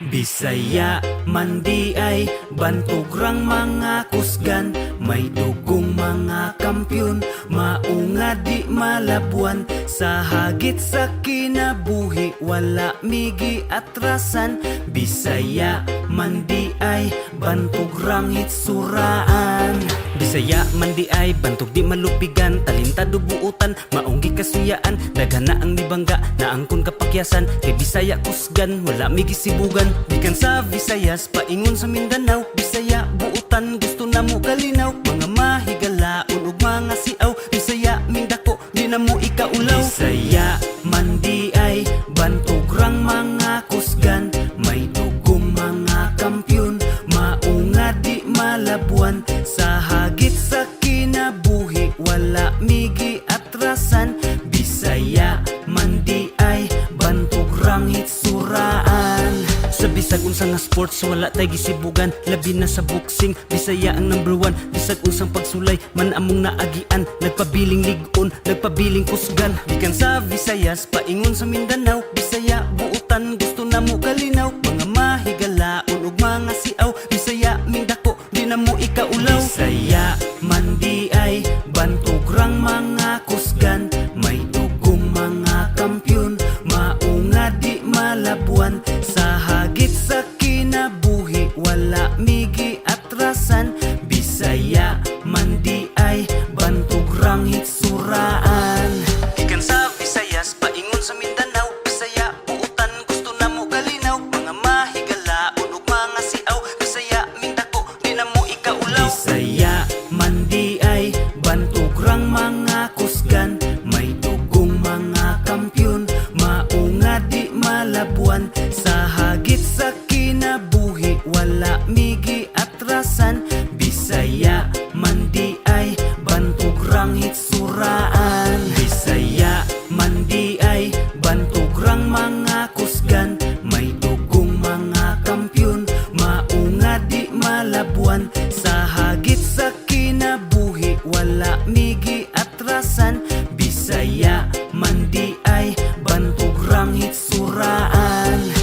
Bisaya man di ay bantugrang mga kusgan, may dugong mga kampyon, maunga di malabuan. Sa hagit sa kinabuhi wala migi atrasan. Bisaya man di ay bantugrang hitsuraan. Bisaya man di ay bantog di malupigan, talintado buutan, maunggi kasuyaan. Daghana ang nibangga na angkon kapakyasan, kay Bisaya kusgan wala migi sibugan. Gikan sa Visayas paingon sa Mindanao, Bisaya buutan gusto na mo kalinaw. Mga mahigalaon ug mga siaw, Bisaya ming dako di na mo ikaulaw. Bisaya man di ay bantugrang mga kusgan, may dugong mga kampyon, maunga di malabuan. Sa hagit sa kinabuhi wala migi atrasan. Bisaya man di ay bantugrang hitsuraan. Sa bisag unsa nga sports wala tay gisibugan, labi na sa boxing Bisaya ang #1. Bisag unsang pagsulay man among naagian, nagpabiling ligon, nagpabiling kusgan. Gikan sa Visayas paingon sa Mindanao, Bisaya buutan gusto na mo kalinaw. Mga mahigalaon ug mga siaw, Bisaya ming dako di na mo ikaulaw. Bisaya man di ay bantugrang mga kusgan, may dugong mga kampyon, maunga di malabuan. Sa hagit sa kinabuhi wala migi atrasan. Bisaya man di ay bantugrang hitsuraan. Gikan sa Visayas paingon sa Mindanao, Bisaya buutan gusto na mo kalinaw. Mga mahigalaon ug mga siaw, Bisaya ming dako di na mo ikaulaw. Bisaya man di ay bantugrang mga kusgan, may dugong mga kampyon, maunga di malabuan. Sa hagit sa kinabuhi wala migi atrasan. Bisaya man di ay bantugrang hitsuraan. Bisaya man di ay bantugrang mga kusgan, may dugong mga kampyon, maunga di malabuan. Sa hagit sa kinabuhi wala migi atrasan. Bisaya man di ay bantugrang hitsuraan.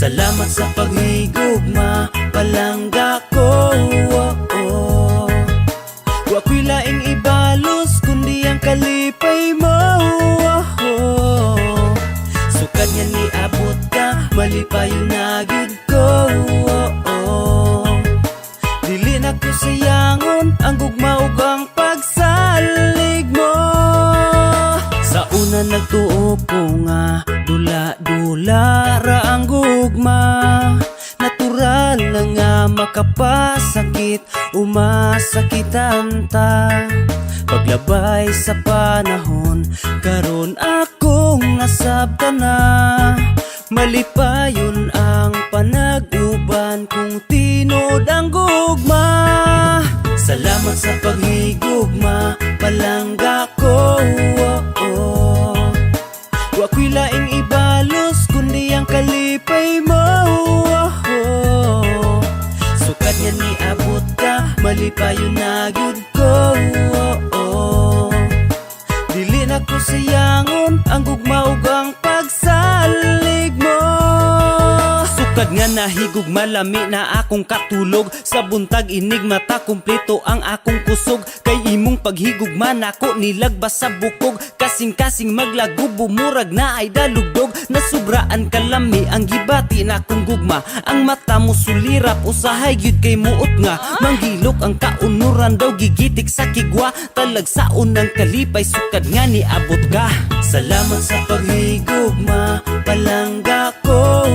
Salamat sa paghigugma, palangga ko. Wa ko'y laing ibalos kundi ang kalipay mo. Sukad nga ni abot ka, malipayo na gyud ko. Dili na ko sayangon ang gugma ug ang pagsalig mo. Sa una nagtuo ko nga dula-dula ra ang gugma, natural na nga makapasakit, umasakitan ta. Paglabay sa panahon, karon akong nasabtan na. Malipayon ang panag-uban kung tinod ang gugma. Salamat sa paghigugma, palangga ko. Wa ko'y laing ibalos kundi ang kalipay mo. Sukad nga ni abot ka, malipayo na gyud ko. Dili na ko sayangon ang gugma ug ang pagsalig mo. Sukad nga nahigugma, lami na akong katulog. Sa buntag inig mata kumpleto ang akong kusog. Kay imong paghigugma nako nilagbas sa bukog. Kasing-kasing maglago bumurag na ay dalugdog. Nasubraan kalami ang gibati na akong gugma. Ang mata mo sulirap usahay gyud kay muot nga. Manggilok ang kaunuran daw gigitik sa kigwa. Talagsaon ng kalipay sukad nga ni abot ka. Salamat sa paghigugma, palangga ko.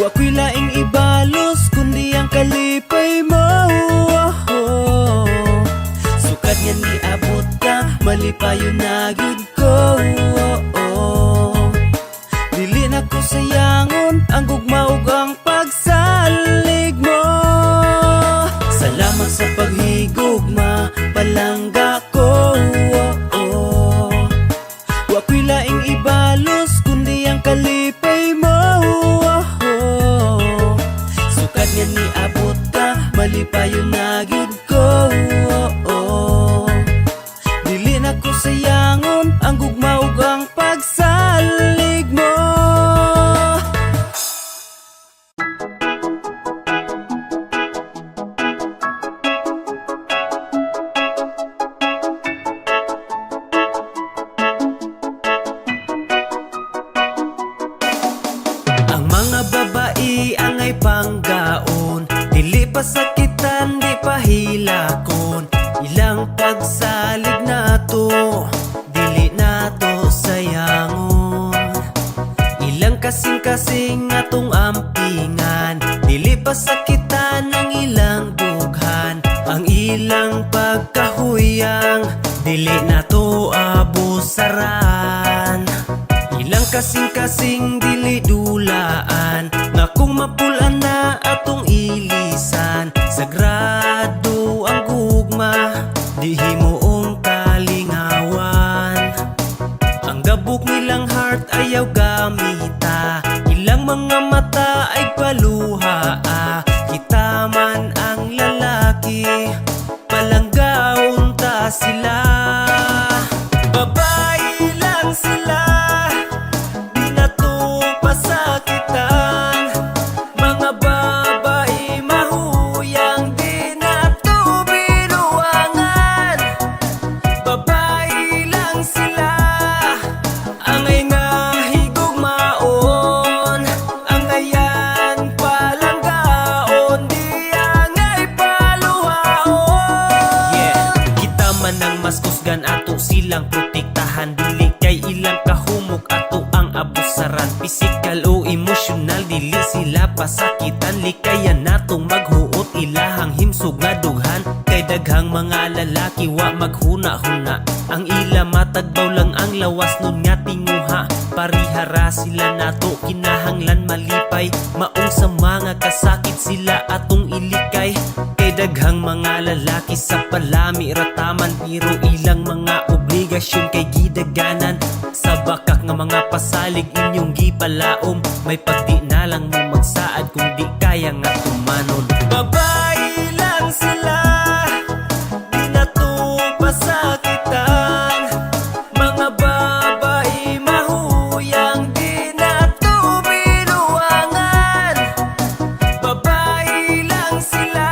Wa ko'y laing ibalos kundi ang kalipay mo. Sukad nga ni abot ka, malipayo na gyud ko. Dili na ko saya sa paghigugma palangga ko. Wa ko'y laing ibalos kundi ang kalipay mo. Sukad nga ni abot ka, malipayon na gyud ko. Dili na ko sayangon ang gugma ug ang pagsalig mo. Ang mga babae angay panggaon, dili pa sakitan, di pa hilakon. Ilang pagsalig nato, dili nato sayangon. Ilang kasing-kasing atong ampingan, dili pa sakitan ang ilang dughan. Ang ilang pagkahuyang, dili nato abusaran. Ilang kasing-kasing dili dulaan, nga kung mapulan na atong ilisan. Sagrado ang gugma, di himuong kalingawan. Ang gabok nilang heart ayaw gamita, ilang mga mata ay paluha. Kita man ang lalaki, palanggaon ta sila. Babae lang sila, di na to pasakitan. Mga babae mahuyang, di na to binuangan. Babae lang sila, angay nga higugmaon. Angayan palanggaon, di angay paluhaon. Yeah, kita man ang mas kusgan ato silang protektahan. Dili kay ilang kahumok ato ang abusaran. Physical o emotional, dili sila pasakitan. Likayan natong maghuot ilahang himsog nga dughan. Kay daghang mga lalaki wa maghuna-huna, ang ila matagbaw lang ang lawas nun nga tinguha. Parihara sila nato kinahanglan malipay, maong sa mga kasakit sila atong ilikay. Kay daghang mga lalaki sa palami rataman, pero ilang mga obligasyon kay gidaganan. Sa bakak nga mga pasalig inyong gipalaom, may pagdi na lang mo magsaad kung di kaya nga tumanon. Babae lang sila, di na to pasakitan. Mga babae mahuyang, di na to binuangan. Babae lang sila,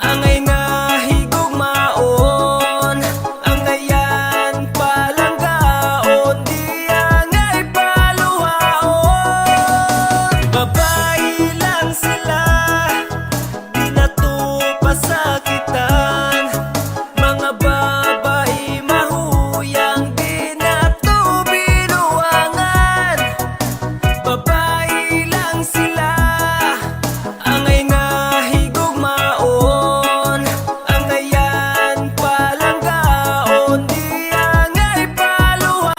angay nga higugmaon. Angayan palanggaon, di angay paluhaon. Babae lang sila, di na to pasakitan. Mga babae mahuyang, di na to binuangan. Babae lang sila, angay nga higugmaon. Angayan palanggaon, di angay paluhaon.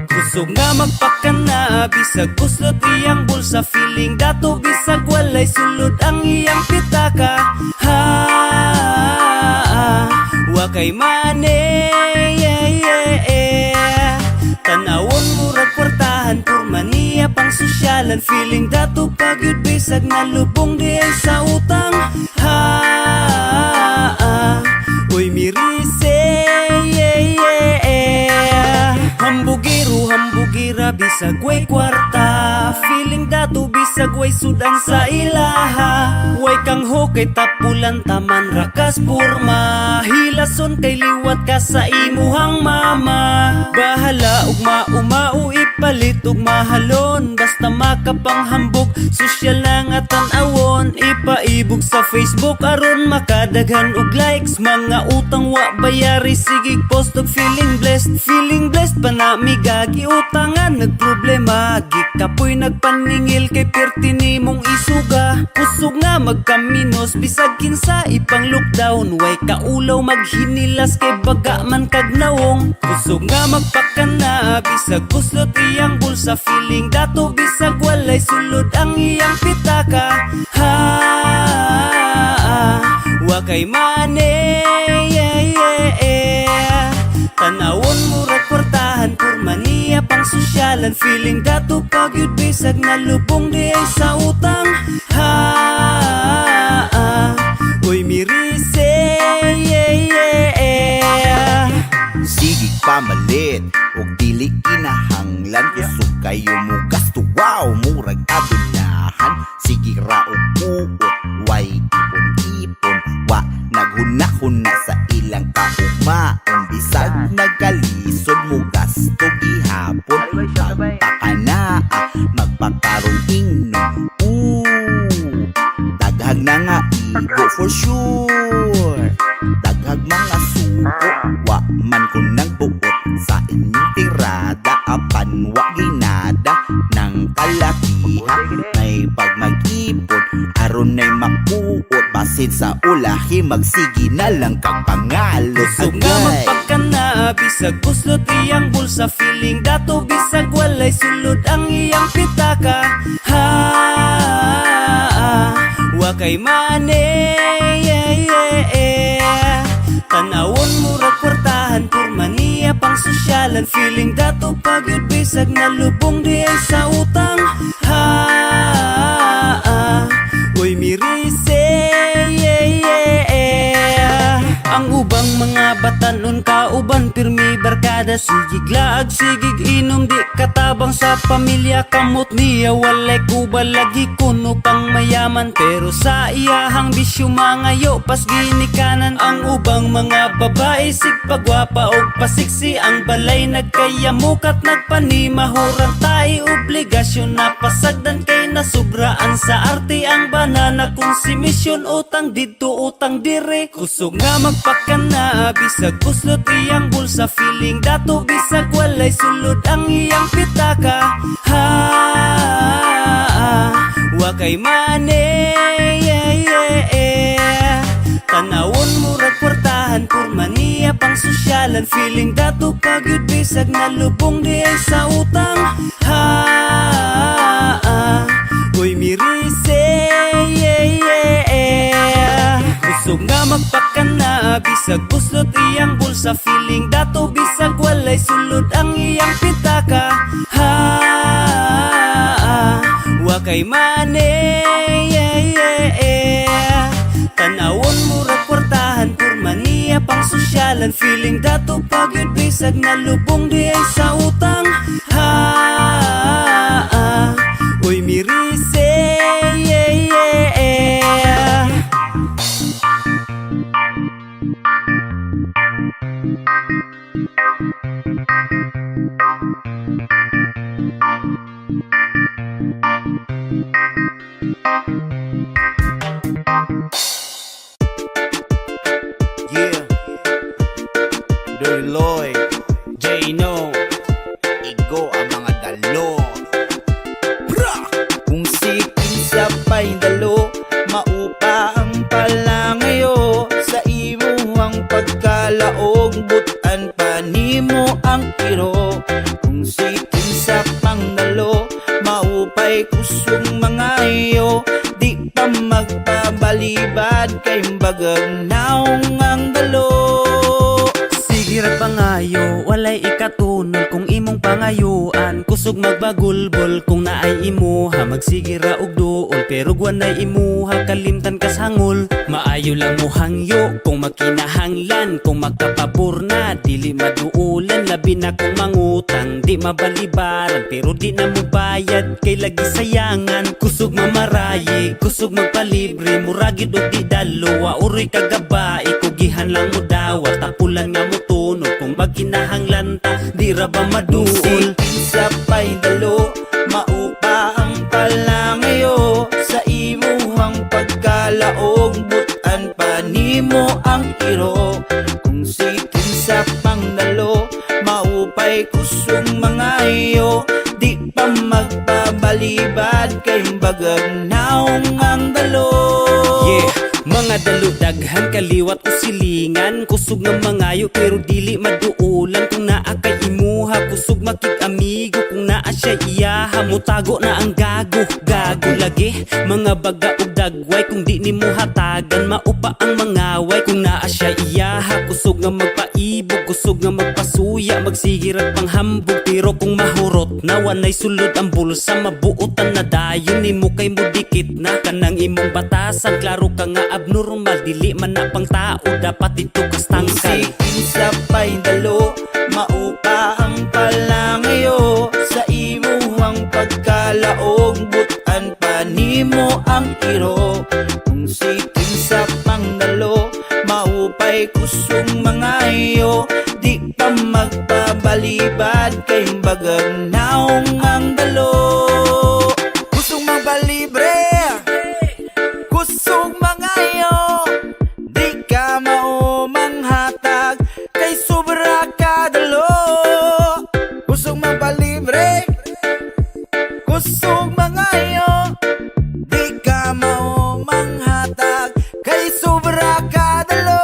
Kusog nga magpakana, bisag buslot iyang bulsa. Feeling dato bisag walay sulod ang iyang pitaka. Ha, wakay mane, yeah, yeah. Tanawon murag kwartahan, purma niya pang sosyalan. Feeling dato pagyud bisag nalubong di ay sa utang. Ha, uy mirise, yeah, yeah. Hambugiro, hambugira, bisag way kwarta. Feeling dato bisag way sudan sa ilaha. Way kang hokay tapulan taman rakas purma. Hilason kay liwat ka sa imuhang mama. Bahala ug maumau mapalit ug mahalon, basta makapanghambog. Sosyal lang at tan-awon, ipaibog sa Facebook aron makadaghan og likes. Mga utang wa bayari, sige post og feeling blessed. Feeling blessed pa na migagi utangan, nagproblema gikapoy nagpaningil kay perti nimong isuga. Kusog nga magkaminos bisag kinsa ipang lockdown, way kaulaw maghinilas kay baga man kag nawong. Kusog nga magpakana bisag kuslot iyang bulsa, feeling dato bisag walay sulod ang iyang pitaka. Ha, wa kay mane, yeah, yeah. Tanawon murag kwartahan, kurma niya pang sosyalan, feeling dato pagyud bisag nalubong di ay sa utang. Ha, uy mirise, yeah, yeah. Sige pamalit og dili kinahanglan, kusog kayo mo gasto, wow murag adunahan. Sige ra og uot, way ipon-ipon, wa naghuna-huna sa ilang kaugmaon. Bisag nagkalisod mo gasto gihapon, magpaka na magpakarong inom. Daghag na nga igo for sure, daghag mga suko, wa man ko nagbuot sa inyong tirada. Apan wa ginada ng kalakihan, may pag mag-ipon aron na'y makuot. Basin sa ulahi magsigi na lang kang pangalos. Kusog nga magpakana bisag kuslot iyang bulsa, feeling dato bisag walay sulod ang iyang pitaka. Ha, wa kay mane, yeah, yeah. Tanawon murag kwartahan, kurma niya pang sosyalan, feeling dato pagyud bisag nalubong di ay sa utang. Ha, uy mirise, yeah, yeah. Ang ubang mga batanon kauban pirmi barkada, sigig laag sigig inom di katabang sa pamilya. Kamot niya walay kubal lagi kuno pang mayaman, pero sa iyahang bisyo mangayo pas ginikanan. Ang ubang mga babae sigpagwapa og pasiksi, ang balay nagkayamukat nagpanimahurang tayo obligasyon na pasagdan kay nasubraan sa arte ang banana konsumisyon. Utang dito utang dire, kusog nga magpakana bisag kuslot iyang bulsa, feeling dato bisag walay sulod ang iyang pitaka. Ha, wa kay mane, yeah, yeah. Tanawon murag kwartahan, kurma niya pang sosyalan, feeling dato pagyud bisag nalubong di ay sa utang. Ha, uy mirise, yeah, yeah. Kusog nga magpakana bisag kuslot iyang bulsa, feeling dato bisag walay sulod ang iyang pitaka. Ha, wa kay mane, yeah, yeah. Tanawon murag kwartahan, kurma niya pang sosyalan, feeling dato pagyud bisag nalubong di ay sa utang. Ha, uy mirise, yeah, yeah. Yeah, Dirty Lloyd, J-No, igo ang mga dalo. Kung sikin sa pa'y dalo, maupa ang palangayo. Sa imo ang pagkalaog, butan pa nimo ang kiro. Kung sikin sa pangdalo, maupay kusong mga iyo. Di pa magpabalibad kay bagang naong ang dalo. sige ra pangayo, walay ikatunol kung imong pangayuan. Kusog magbagulbol kung naay imuha, magsige ra og duol pero guwanay imuha, kalimtan kas hangol. Maayo lang mo hangyo kung makinahanglan, kung magkapabor na dili maduulan. Labi na kung mangutang di mabalibaran, pero di na mo bayad kay lagi sayangan. Kusog mamarayi, kusog magpalibre, muragid og di dalo. Uroy kagabae, kugihan lang mo dawa, tapulan nga mo tunod kung magkinahanglan ta, di ra ba maduol. kinsa pa'y dalo, maupa ang palangayo. Sa imuhang pagkalaog, butan pa nimo ang iro. Kung si kinsa pang dalo, maupay kusong mga iyo. Di pa magpabalibad, kay bagag naong ang dalo. Yeah, mga dalo daghan kaliwat o silingan. Kusog nga mangayo pero dili maduulan. Kung naa kay imuha, kusog makik-amigo. Kung naa siya iyaha, mutago na ang gago. Gago lagi, mga baga ug dagway. Kung di nimo hatagan, maupa ang mangaway. Kung naa siya iyaha, kusog nga magpaibog. Kusog nga magpasuya, magsigir at panghambog. Pero kung mahurot na wanay sulod ang bulsa, mabuotan na dayon nimo kay mo dikit na kanang imong batasan. Klaro ka nga abnormal, dili man na pang tao, dapat dito kas Kung tangkal. si kinsa pa'y dalo, maupa ang palangayo. Sa imuhang pagkalaog, butan pa nimo ang iro. Kung si kinsa pang dalo, maupay kusong mga iyo. Di pa magpabalibad, kay bagag naong ang dalo. Kusong magpalibre, kusong mga iyo. Di ka maumanghatag, kay sobra ka dalo. Kusong magpalibre, kusong mga iyo. Di ka maumanghatag, kay sobra ka dalo.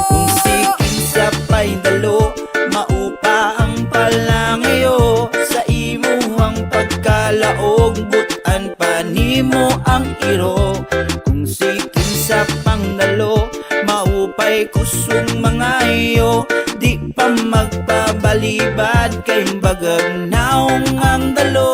Kung si kinsa pa'y dalo, maupa ang palangayo. Sa imuhang pagkalaog, butan pa nimo ang iro. Kung si kinsa pang dalo, maupay kusong mga iyo. Di pa magpabalibad, kay bagag naong ang dalo.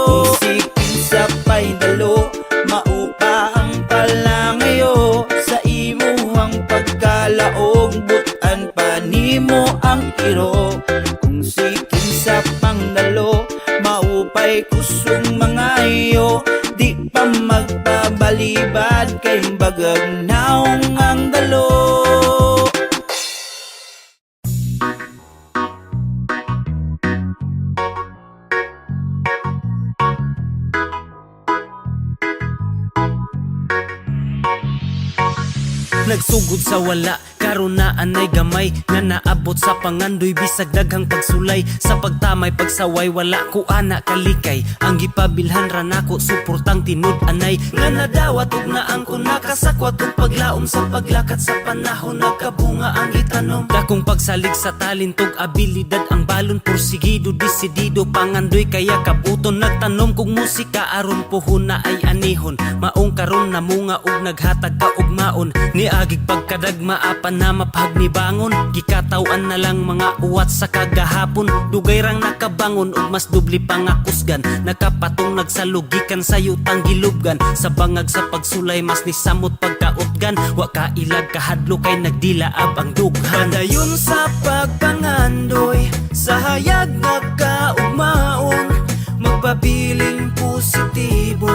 Kung si kinsa pa'y dalo, maupa ang palangayo. Sa imuhang pagkalaog, butan pa nimo ang iro. Kung si kinsa pang dalo, maupay kusong mga iyo. Di pa magpabalibad, kay bagag naong ang dalo. Nagsugod sa wala, karon na anay gamay nga naabot sa pangandoy bisag daghang pagsulay. Sa pagtamay pagsaway wala ko ana kalikay. Ang gipabilhan ra nako suportang tinud anay nga nadawat ug naangkon nakasakwat ug paglaom sa paglakat sa panahon nagkabunga ang itanom. Dakong pagsalig sa talentog abilidad ang balon porsigido desidido pangandoy kaya kabuton nagtanom kog musika aron puhon na ay anihon. Maong karon namunga ug naghatag ka og maon ni agig pagkadagma apan na mapagnibangon. Gikatawan na lang mga uwat sa kagahapon. Dugay rang nakabangon ug mas dubli pangakusgan. Nakapatong nagsalugikan sa yutang gilubgan. Sa bangag sa pagsulay mas nisamot pagkautgan. Wa ka ilag kahadlo kay nagdilaab ang dughan. Padayon sa pagpangandoy sa hayag nga kaugmaon. Magpabiling positibo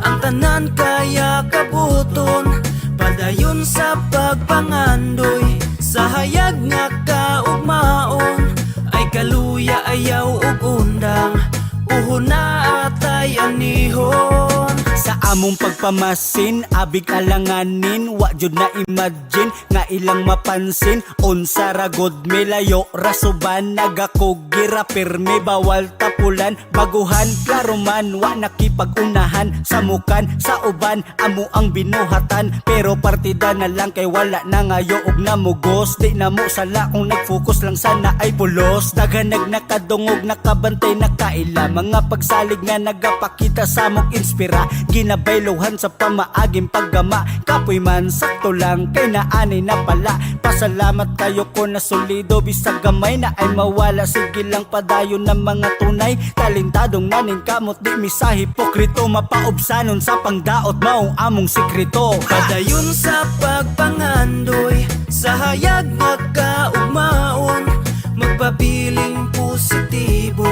ang tanan kaya kabuton. Padayon sa pagpangandoy sa hayag nga kaugmaon. Ay kaluya ayaw ug undang uhon na atay anihon. Sa among pagpamasin, abig alanganin. Wa jud na imagine nga ilang mapansin. Unsa ra gud milayo rasuban. Nagakugira pirmi bawal tapulan. Baguhan klaro man wa nakipag-unahan. Samukan sa uban amo ang binuhatan. Pero partida na lang kay wala na ngayo og namugos. Di na mo sala kung nagfocus lang sana ay pulos. Daghan nakadungog nakabantay nakaila. Mga pagsalig nga nagapakita sa mong inspira. Ginabaylohan sa pamaaging paggama. Kapoy man sakto lang kay naanay na pala. Pasalamat kayo ko na solido. Bisag gamay na ay mawala. Sige lang padayon ng mga tunay. Talentadong naning kamot di misa hipokrito. Mapaubsanon sa pangdaot maong among sikreto. Padayon sa pagpangandoy sa hayag nga kaugmaon. Magpabiling positibo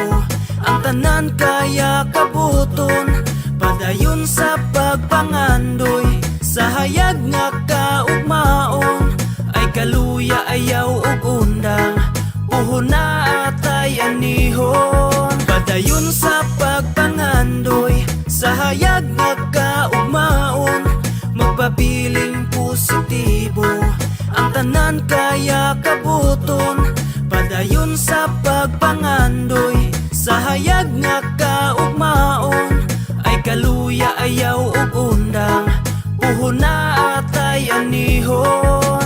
ang tanan kaya kabuton. Padayon sa pagpangandoy sa hayag nga kaugmaon. Ay kaluya ayaw ug undang uhon na atay anihon. man kaya kabuton, padayon sa pagpangandoy, sa hayag nga kaugmaon, ay kaluya ayaw ug undang, puhon na atay anihon.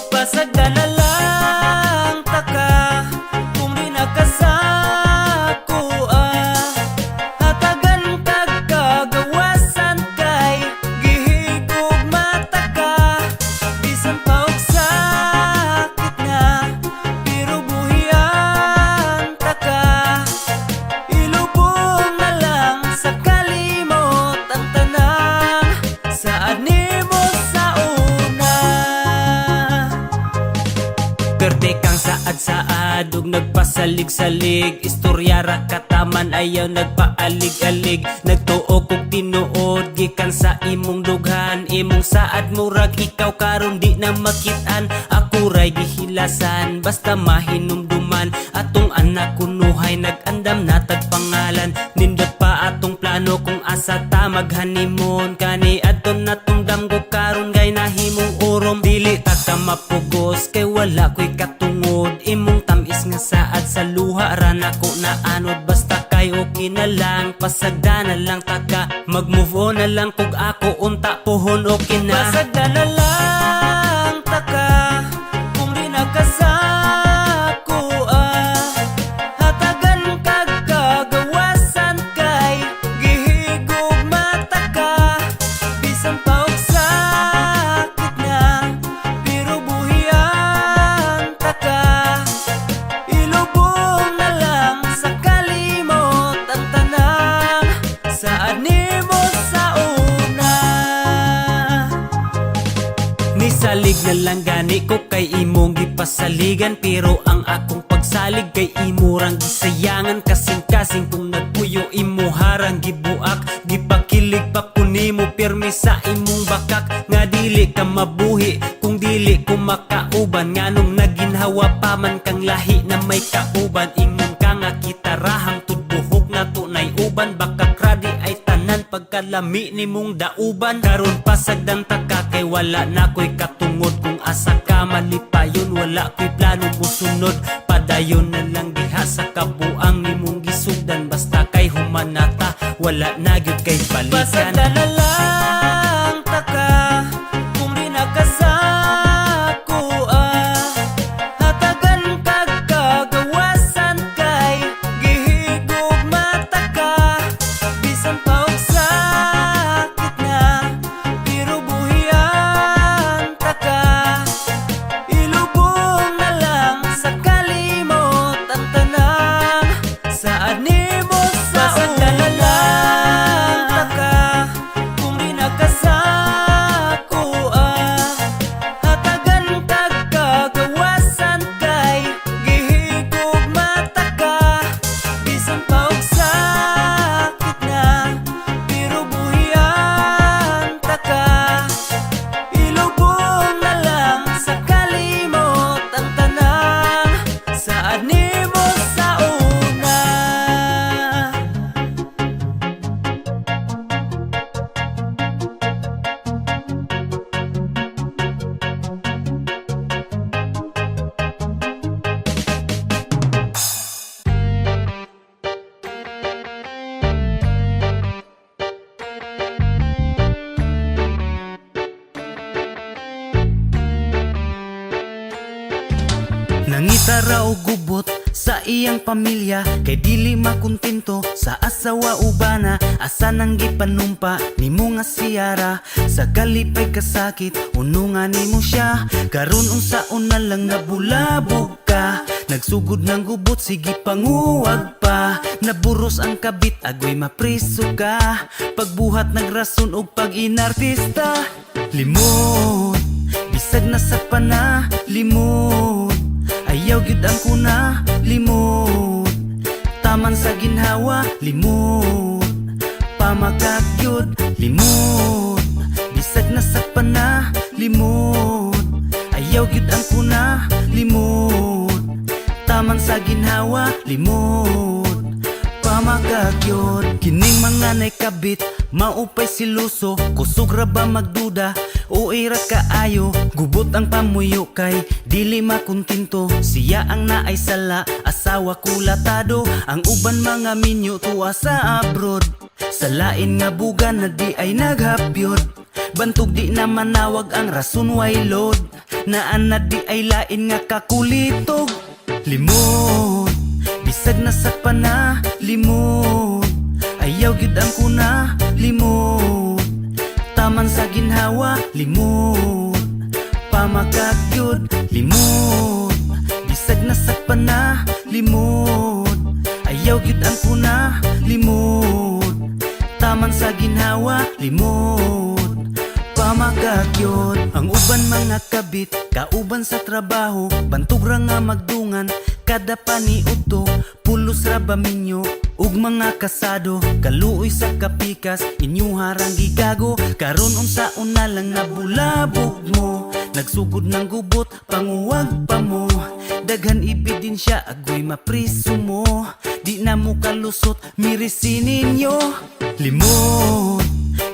Pasagda na lang taka, kung di nakasako hatagan kag kagawasan kay gihigog mata ka, bisan pa og sakit na, pero buhian taka, ilubong na lang sa kalimot ang tanan, saad nimo sa una. Perte kang saad-saad ug nagpasalig-salig, istorya ra kataman ayaw nagpaalig-alig, nagtuo kog tinuod gikan sa imong dughan, imong saad murag ikaw karon di na makit-an, ako ray gihilasan basta mahinumduman, atong anak kunuhay nag-andam na tagpangalan, nindot pa atong plano kung asa ta maghanimon, kani adton natong damgo karon gay nahimong urom, dili ta ka mapugos kay wala ko'y katungod, imong tamis nga saad sa luha ra nako na anod, basta kay okay na lang, pasagda na lang taka, mag-move on na lang kung ako unta pohon okay na. Pasagda na lang taka, kung di nakasako hatagan kag kagawasan kay gihigog mata ka, bisan pa og sakit na, pero buhian taka, ilubong na lang sa kalimot ang tanan, saad nimo sa una. Nisalig na lang gani ko kay imong gipasaligan, pero ang akong pagsalig kay imurang gisayangan, kasing-kasing kung nagpuyo imo harang gibuak, gipakilig pa ko nimo pirmi sa imong bakak, nga dili ka mabuhi kung dili ko makauban, nganong naginhawa pa man kang lahi na may kauban, ingon ka nga kitarahang tudbuhok na tunay uban, baka kradi ay tanan pagkalami nimong dauban, karon pasagdan taka kay wala na ko'y katungod, kung asa ka malipayon wala ko'y plano musunod, padayon na lang diha sa kabuang nimong gisugdan, basta kay humanata wala na gyud kay balikan. Pasagda na lang taka, kung di nakasako hatagan kag kagawasan kay gihigog mata ka, bisan pa og sakit na, pero buhian taka, ilubong na lang sa kalimot ang tanan, saad nimo sa una. Pasagda na lang taka, kung di nakasako hatagan kag kagawasan kay gihigog mata ka, bisan pa og sakit na, pero buhian taka, ilubong na lang sa kalimot ang tanan, saad nimo sa una. Nangita ra og gubot sa iyang pamilya, kay dili makontento sa asawa ubana, asa nang gipanumpa nimo nga siyara, sa kalipay kasakit unungan nimo siya, karon unsaon na lang nabulabog ka, nagsugod ng gubot sige panguwag pa, naburos ang kabit agoy mapriso ka, pagbuhat nagrason og pag-inartista, limot bisag na sa pana, limot ayaw gyud ang kuna, limot taman sa ginhawa, limot. Pamakagyod, limot. Bisag na sakpan na, limot. Ayaw gyud ang kuna, limot. Taman sa ginhawa, limot. Pamakagyod, kining mga naikabit, maupay siluso, kusog ra ba magduda, o irat kaayo, gubot ang pamuyo kay dili makuntinto. Siya ang naay sala, asawa kulatado, ang uban mga minyo tuwa sa abroad. Sa lain nga buga na di ay naghapyod, bantog di na manawag ang rason why load, naan na di ay lain nga kakulitog. Limot, bisag na sakpan na, limot. Ayaw gyud ang kuna, limot. Taman sa ginhawa, limot. Pamakagyod, limot. Bisag na sakpan na, limot. Ayaw gyud ang kuna, limot. Taman sa ginhawa, limot. Pamakagyod, ang uban mga kabit, kauban sa trabaho, bantog ra nga magdungan, kada paniudto, pulos ra ba minyo, ug mga kasado, kaluoy sa kapikas, inyo harang gigago, karon unsa una lang nabulabog mo, nagsugod ng gubot, panguwag pa mo, daghan ebidensya, agoy mapriso mo, di na mo kalusot, mirisinin nyo, limot.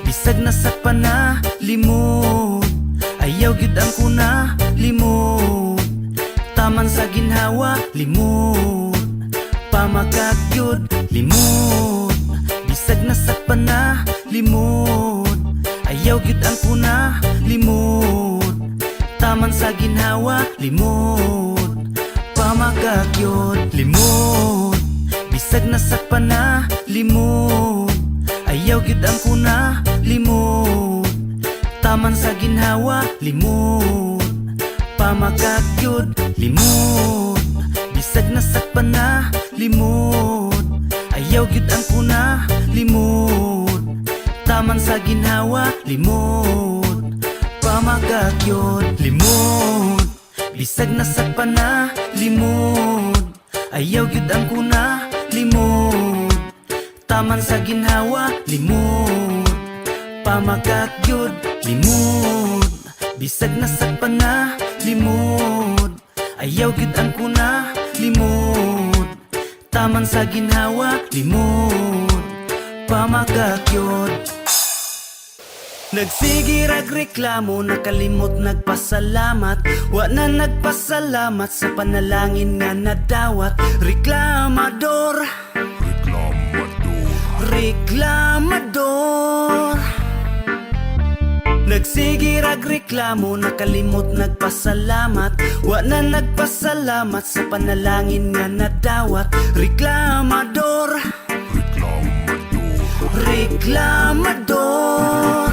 Bisag na sakpan na, limot. Ayaw gyud ang kuna, limot. Taman sa ginhawa, limot. Pamakagyod, limot. Bisag na sakpan na, limot. Ayaw gyud ang kuna, limot. Taman sa ginhawa, limot. Pamakagyod, limot. Bisag na sakpan na, limot. Ayaw gyud ang kuna, limot. Taman sa ginhawa, limot. Pamakagyod, limot. Bisag na sakpan na, limot. Ayaw gyud ang kuna, limot. Taman sa ginhawa, limot. Pamakagyod, limot. Bisag na sakpan na, limot. Ayaw gyud ang kuna, limot. Taman sa ginhawa, limot. Pamakagyod, limot. Bisag na sakpan na, limot. Ayaw gyud ang kuna, limot. Taman sa ginhawa, limot. Pamakagyod. Nagsigir ag reklamo, nakalimot nagpasalamat. Wa na nagpasalamat sa panalangin nga nadawat. Reklamador, reklamador. Nagsigir ag reklamo, nakalimot nagpasalamat. Wa na nagpasalamat sa panalangin nga nadawat. Reklamador, reklamador.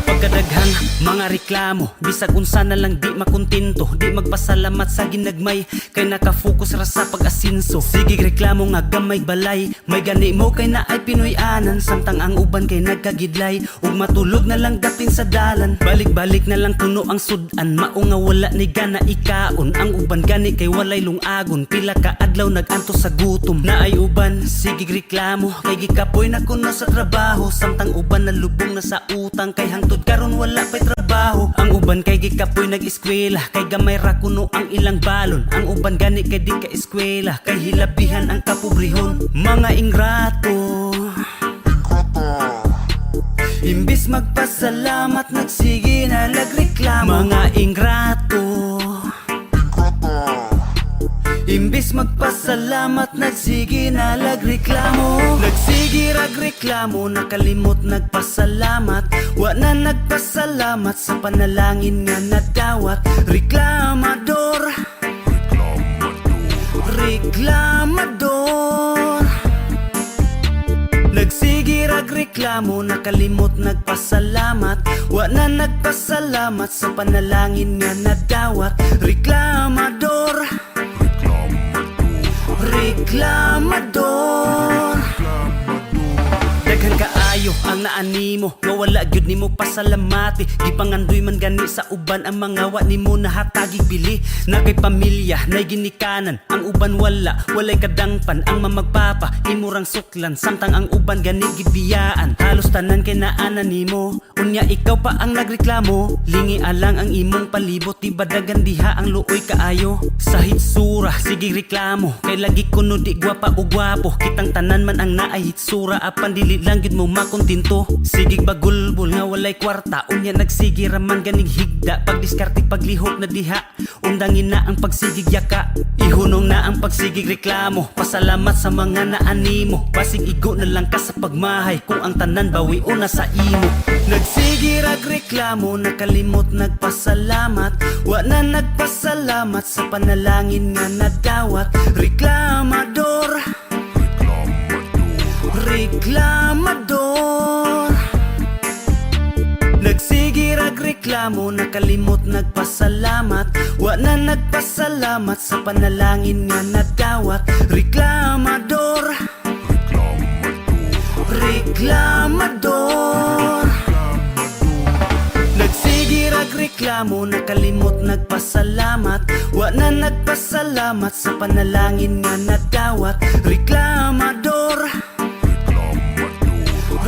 Pagkadaghan mga reklamo, bisag unsa na lang di makontento, di magpasalamat sa ginagmay, kay nakafocus ra sa pag-asinso. Sige reklamo nga gamay balay, may gani mo kay na ay Pinoy-anan, samtang ang uban kay nagkagidlay, ug matulog na lang dating sa dalan. Balik-balik na lang kuno ang sudan, mao nga wala ni gana ikaon. Ang uban gani kay walay lungagon, pila ka adlaw naganto sa gutom. Na ay uban, sige reklamo, kay gikapoy na kuno sa trabaho, samtang uban nalubong na sa utang, kay hangtod karon wala pa'y trabaho. Ang uban kay gikapoy nag-eskwela, kay gamay ra kuno ang ilang balon. Ang uban gani kay di ka eskwela, kay hilabihan ang kapobrehon. Mga ingrato, imbis magpasalamat, nagsige na nagreklamo. Mga ingrato, imbis magpasalamat, nagsige na nagreklamo. Nagsige ragreklamo, nakalimot nagpasalamat. Wa na nagpasalamat sa panalangin nga nadawat. Reklamador, reklamador. Nagsige ragreklamo, nakalimot nagpasalamat. Wa na nagpasalamat sa panalangin nga nadawat. Reklamador, reklamador. Daghan kaayo ang naanimo nga wala gyud nimo pasalamati. Gipangandoy man gani sa uban ang mga wa nimo nahatagi bili. Na kay pamilya nay ginikanan, ang uban walay kadangpan. Ang mamagpapa imurang suklan, samtang ang uban gani gibiyaan. Halos tanan kay naanan nimo, unya ikaw pa ang nagreklamo. Lingi alang ang imong palibot, di badagan diha ang luoy kaayo. Sa hitsura sige reklamo, kay lagi kuno di gwapa o gwapo. Kitang tanan man ang naay hitsura, apan dili lang gid mo makontinto. Sige bagulbol nga walay kwarta, unya nagsige raman ganing higda. Pagdiskarte paglihok na diha, undangin na ang pagsigig yaka. Ihunong na ang pagsigig reklamo, pasalamat sa mga naanimo. Basig igo na lang ka sa pagmahay, kung ang tanan bawi una sa imo. Nagsige rag reklamo, nakalimot nagpasalamat. Wa na nagpasalamat sa panalangin nga nadawat. Reklamador, reklamador. Nagsige rag reklamo, nakalimot nagpasalamat. Wa na nagpasalamat sa panalangin nga nadawat. Reklamador, reklamador. Nagsige rag reklamo, nakalimot nagpasalamat. Wa na nagpasalamat sa panalangin nga nadawat. Reklamador,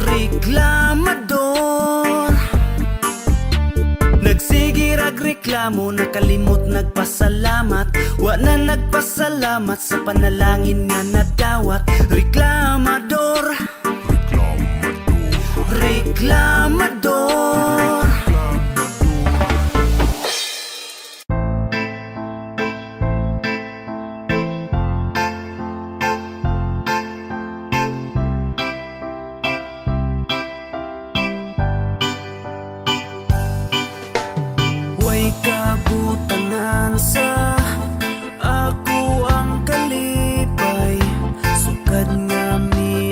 reklamador. Nagsige rag reklamo, nakalimot nagpasalamat. Wa na nagpasalamat sa panalangin nga nadawat. Reklamador, reklamador. Way kabutangan sa ako ang kalipay, sukad nga mi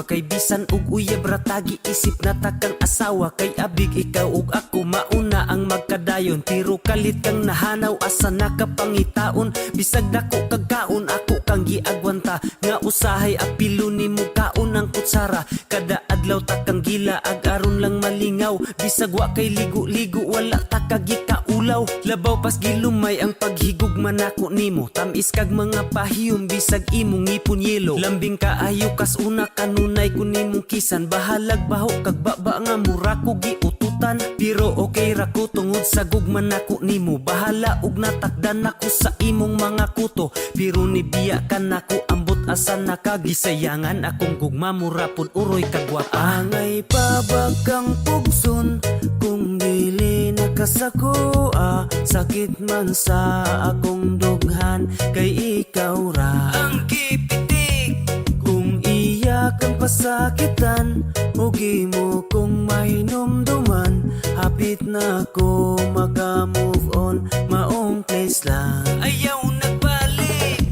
kay bisan ug uyab ratagi isip na takang asawa kay abig ikaw ug ako mauna ang magkadayon pero kalit kang nahanaw asa nakapangitaon bisag dako kag kaon ako kang giagwanta nga usahay apilo nimo kaon ang kutsara kada adlaw takang gila ag aron lang malingaw bisag wa kay ligo-ligo wala takagikaulaw labaw pas gilumay ang paghigugma nako nimo tamis kag mga pahiyom bisag imong ngipon yelo lambing kaayo kas una kanunay kun nimong kisan bahalag baho kag baba nga mura ko giututan pero okay ra ko tungod sa gugma nako nimo bahala ug natakdan nako sa imong mga kuto pero nibiya ka nako ambot asa nakagisayangan akong gugma mura pud uroy kag gwapa angay pabagkang pugson kung dili nakasako sakit man sa akong dughan kay ikaw ra ang kipitik kung iya kang pasakitan ugi mo kung mahinumduman hapit na ko maka-move on maong place lang ayaw nagbalik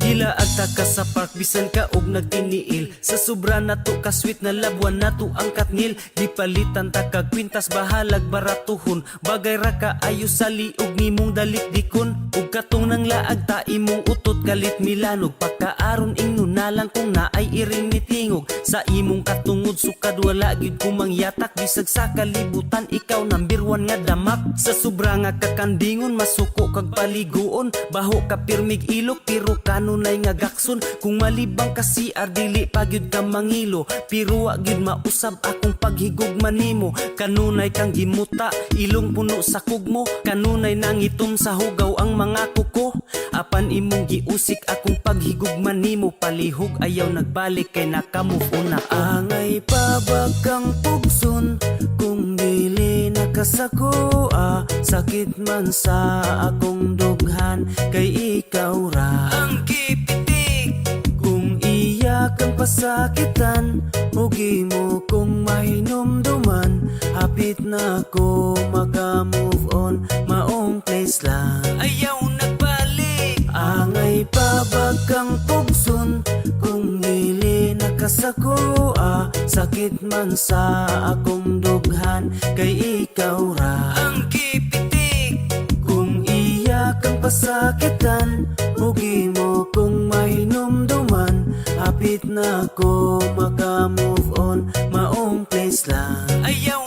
gila agta ka sa park bisan ka og nagtiniil sa sobra nato ka sweet na labuan nato ang katngil di palitan ta kag kwintas bahalag baratuhon bagay ra ka ayo sa liog nimong dalikdikon ug katong nang laag ta imong utot kalit milanog pagkaaron ingnon na lang kung naay iring mitingog sa imong katungod sukad wala gyud ko mangyatak bisag sa kalibutan ikaw number 1 nga damak sa sobra nga kakandingon masuko kag paliguon baho ka pirmig ilok pero kanunay nga gakson kung malibang ka CR dili pa gyud ka mangilo pero wa gyud mausab akong paghigugma nimo kanunay kang gimuta ilong puno sa kugmo kanunay nangitom sa hugaw ang mga kuko apan imong giusik akong paghigugma nimo palihog ayaw nagbalik kay naka-move on ako angay pabagkang pugson kung dili nakasako sakit man sa akong dughan kay ikaw ra ang kipitik kung iya kang pasakitan ugi mo kung mahinumduman hapit na ko maka-move on maong place lang ayaw nagbalik angay pabagkang pugson kung dili nakasako sakit man sa akong dughan kay ikaw ra ang kipitik kung iya kang pasakitan ugi mo kung mahinumduman hapit na ko maka-move on maong place lang ayaw